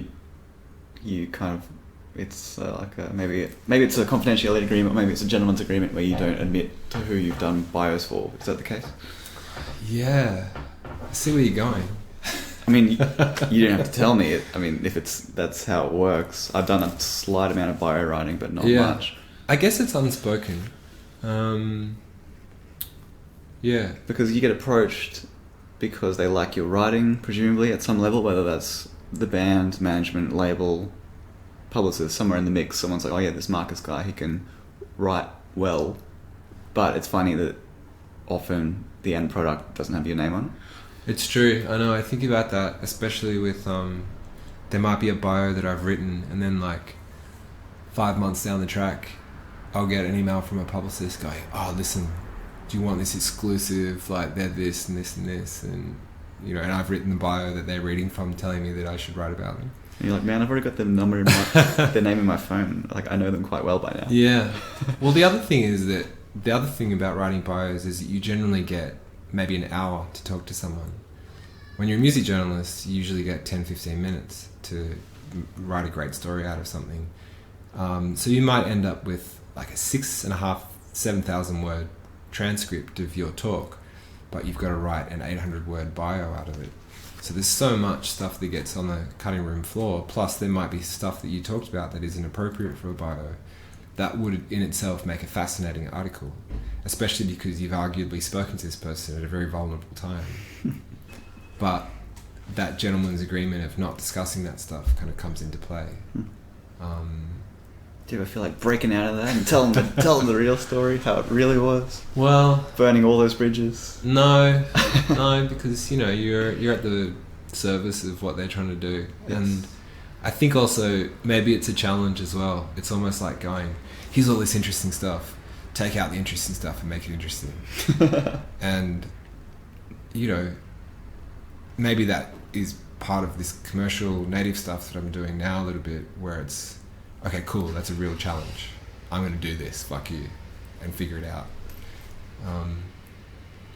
you kind of, it's like a, maybe it's a confidentiality agreement, maybe it's a gentleman's agreement where you don't admit to who you've done bios for. Is that the case? Yeah. I see where you're going. I mean, you don't have to tell me it. I mean, if that's how it works. I've done a slight amount of bio writing, but not much. I guess it's unspoken. Yeah. Because you get approached because they like your writing, presumably, at some level, whether that's the band, management, label, publicist, somewhere in the mix, someone's like, oh yeah, this Marcus guy, he can write well. But it's funny that often the end product doesn't have your name on it. It's true. I know. I think about that, especially with there might be a bio that I've written, and then like 5 months down the track, I'll get an email from a publicist going, "Oh, listen, do you want this exclusive? Like they're this and this and this, and you know." And I've written the bio that they're reading from, telling me that I should write about them. And you're like, man, I've already got their number in my, their name in my phone. Like I know them quite well by now. Yeah. Well, the other thing about writing bios is that you generally get maybe an hour to talk to someone. When you're a music journalist, you usually get 10-15 minutes to write a great story out of something. So you might end up with like a 6,500-7,000 word transcript of your talk, but you've got to write an 800 word bio out of it. So there's so much stuff that gets on the cutting room floor, plus there might be stuff that you talked about that isn't appropriate for a bio. That would in itself make a fascinating article, especially because you've arguably spoken to this person at a very vulnerable time. But that gentleman's agreement of not discussing that stuff kind of comes into play. Do you ever feel like breaking out of that and tell them the real story, how it really was? Well, burning all those bridges? No, because you know you're at the service of what they're trying to do, yes. And I think also maybe it's a challenge as well. It's almost like going, here's all this interesting stuff, take out the interesting stuff and make it interesting. And you know, maybe that is part of this commercial native stuff that I'm doing now a little bit, where it's okay, cool, that's a real challenge, I'm going to do this, fuck you, and figure it out.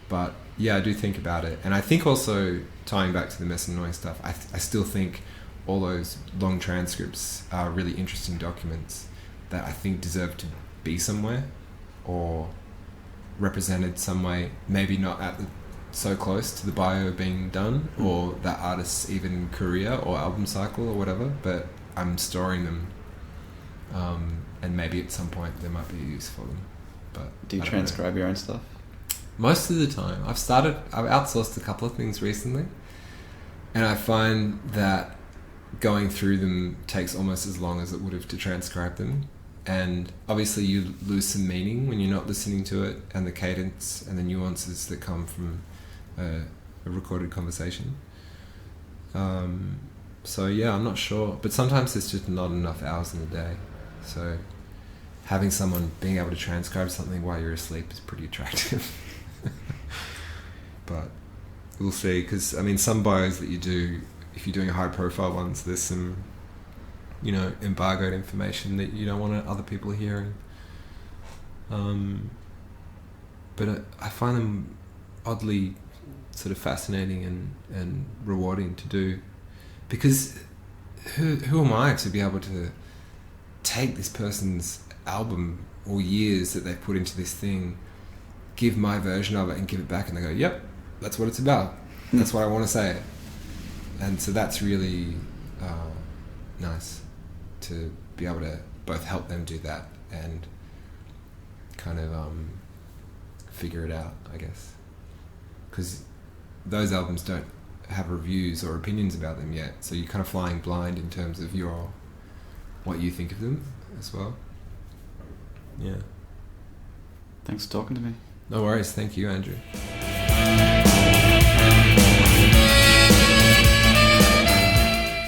But yeah, I do think about it. And I think also, tying back to the Mess+Noise stuff, I still think all those long transcripts are really interesting documents that I think deserve to be somewhere or represented some way, maybe not at the so close to the bio being done or that artist's even career or album cycle or whatever, but I'm storing them, and maybe at some point there might be a use for them. But do you transcribe your own stuff? Most of the time. I've outsourced a couple of things recently, and I find that going through them takes almost as long as it would have to transcribe them. And obviously you lose some meaning when you're not listening to it, and the cadence and the nuances that come from a recorded conversation. So yeah, I'm not sure, but sometimes there's just not enough hours in the day, so having someone being able to transcribe something while you're asleep is pretty attractive. But we'll see, because I mean some bios that you do, if you're doing high profile ones, there's some, you know, embargoed information that you don't want other people hearing. But I find them oddly sort of fascinating and rewarding to do, because who am I to be able to take this person's album or years that they've put into this thing, give my version of it and give it back, and they go, yep, that's what it's about, that's what I want to say. And so that's really nice to be able to both help them do that and kind of figure it out, I guess, because those albums don't have reviews or opinions about them yet, so you're kind of flying blind in terms of what you think of them as well. Yeah. Thanks for talking to me. No worries. Thank you, Andrew.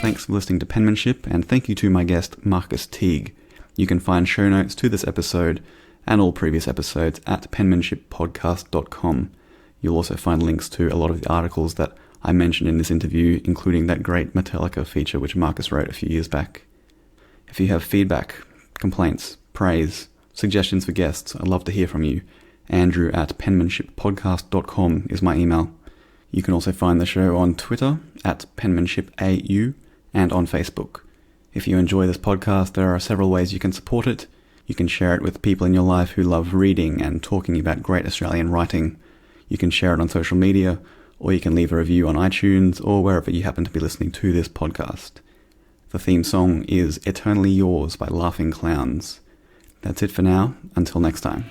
Thanks for listening to Penmanship, and thank you to my guest, Marcus Teague. You can find show notes to this episode and all previous episodes at penmanshippodcast.com. You'll also find links to a lot of the articles that I mentioned in this interview, including that great Metallica feature which Marcus wrote a few years back. If you have feedback, complaints, praise, suggestions for guests, I'd love to hear from you. Andrew@penmanshippodcast.com is my email. You can also find the show on Twitter at penmanshipau and on Facebook. If you enjoy this podcast, there are several ways you can support it. You can share it with people in your life who love reading and talking about great Australian writing. You can share it on social media, or you can leave a review on iTunes or wherever you happen to be listening to this podcast. The theme song is Eternally Yours by Laughing Clowns. That's it for now. Until next time.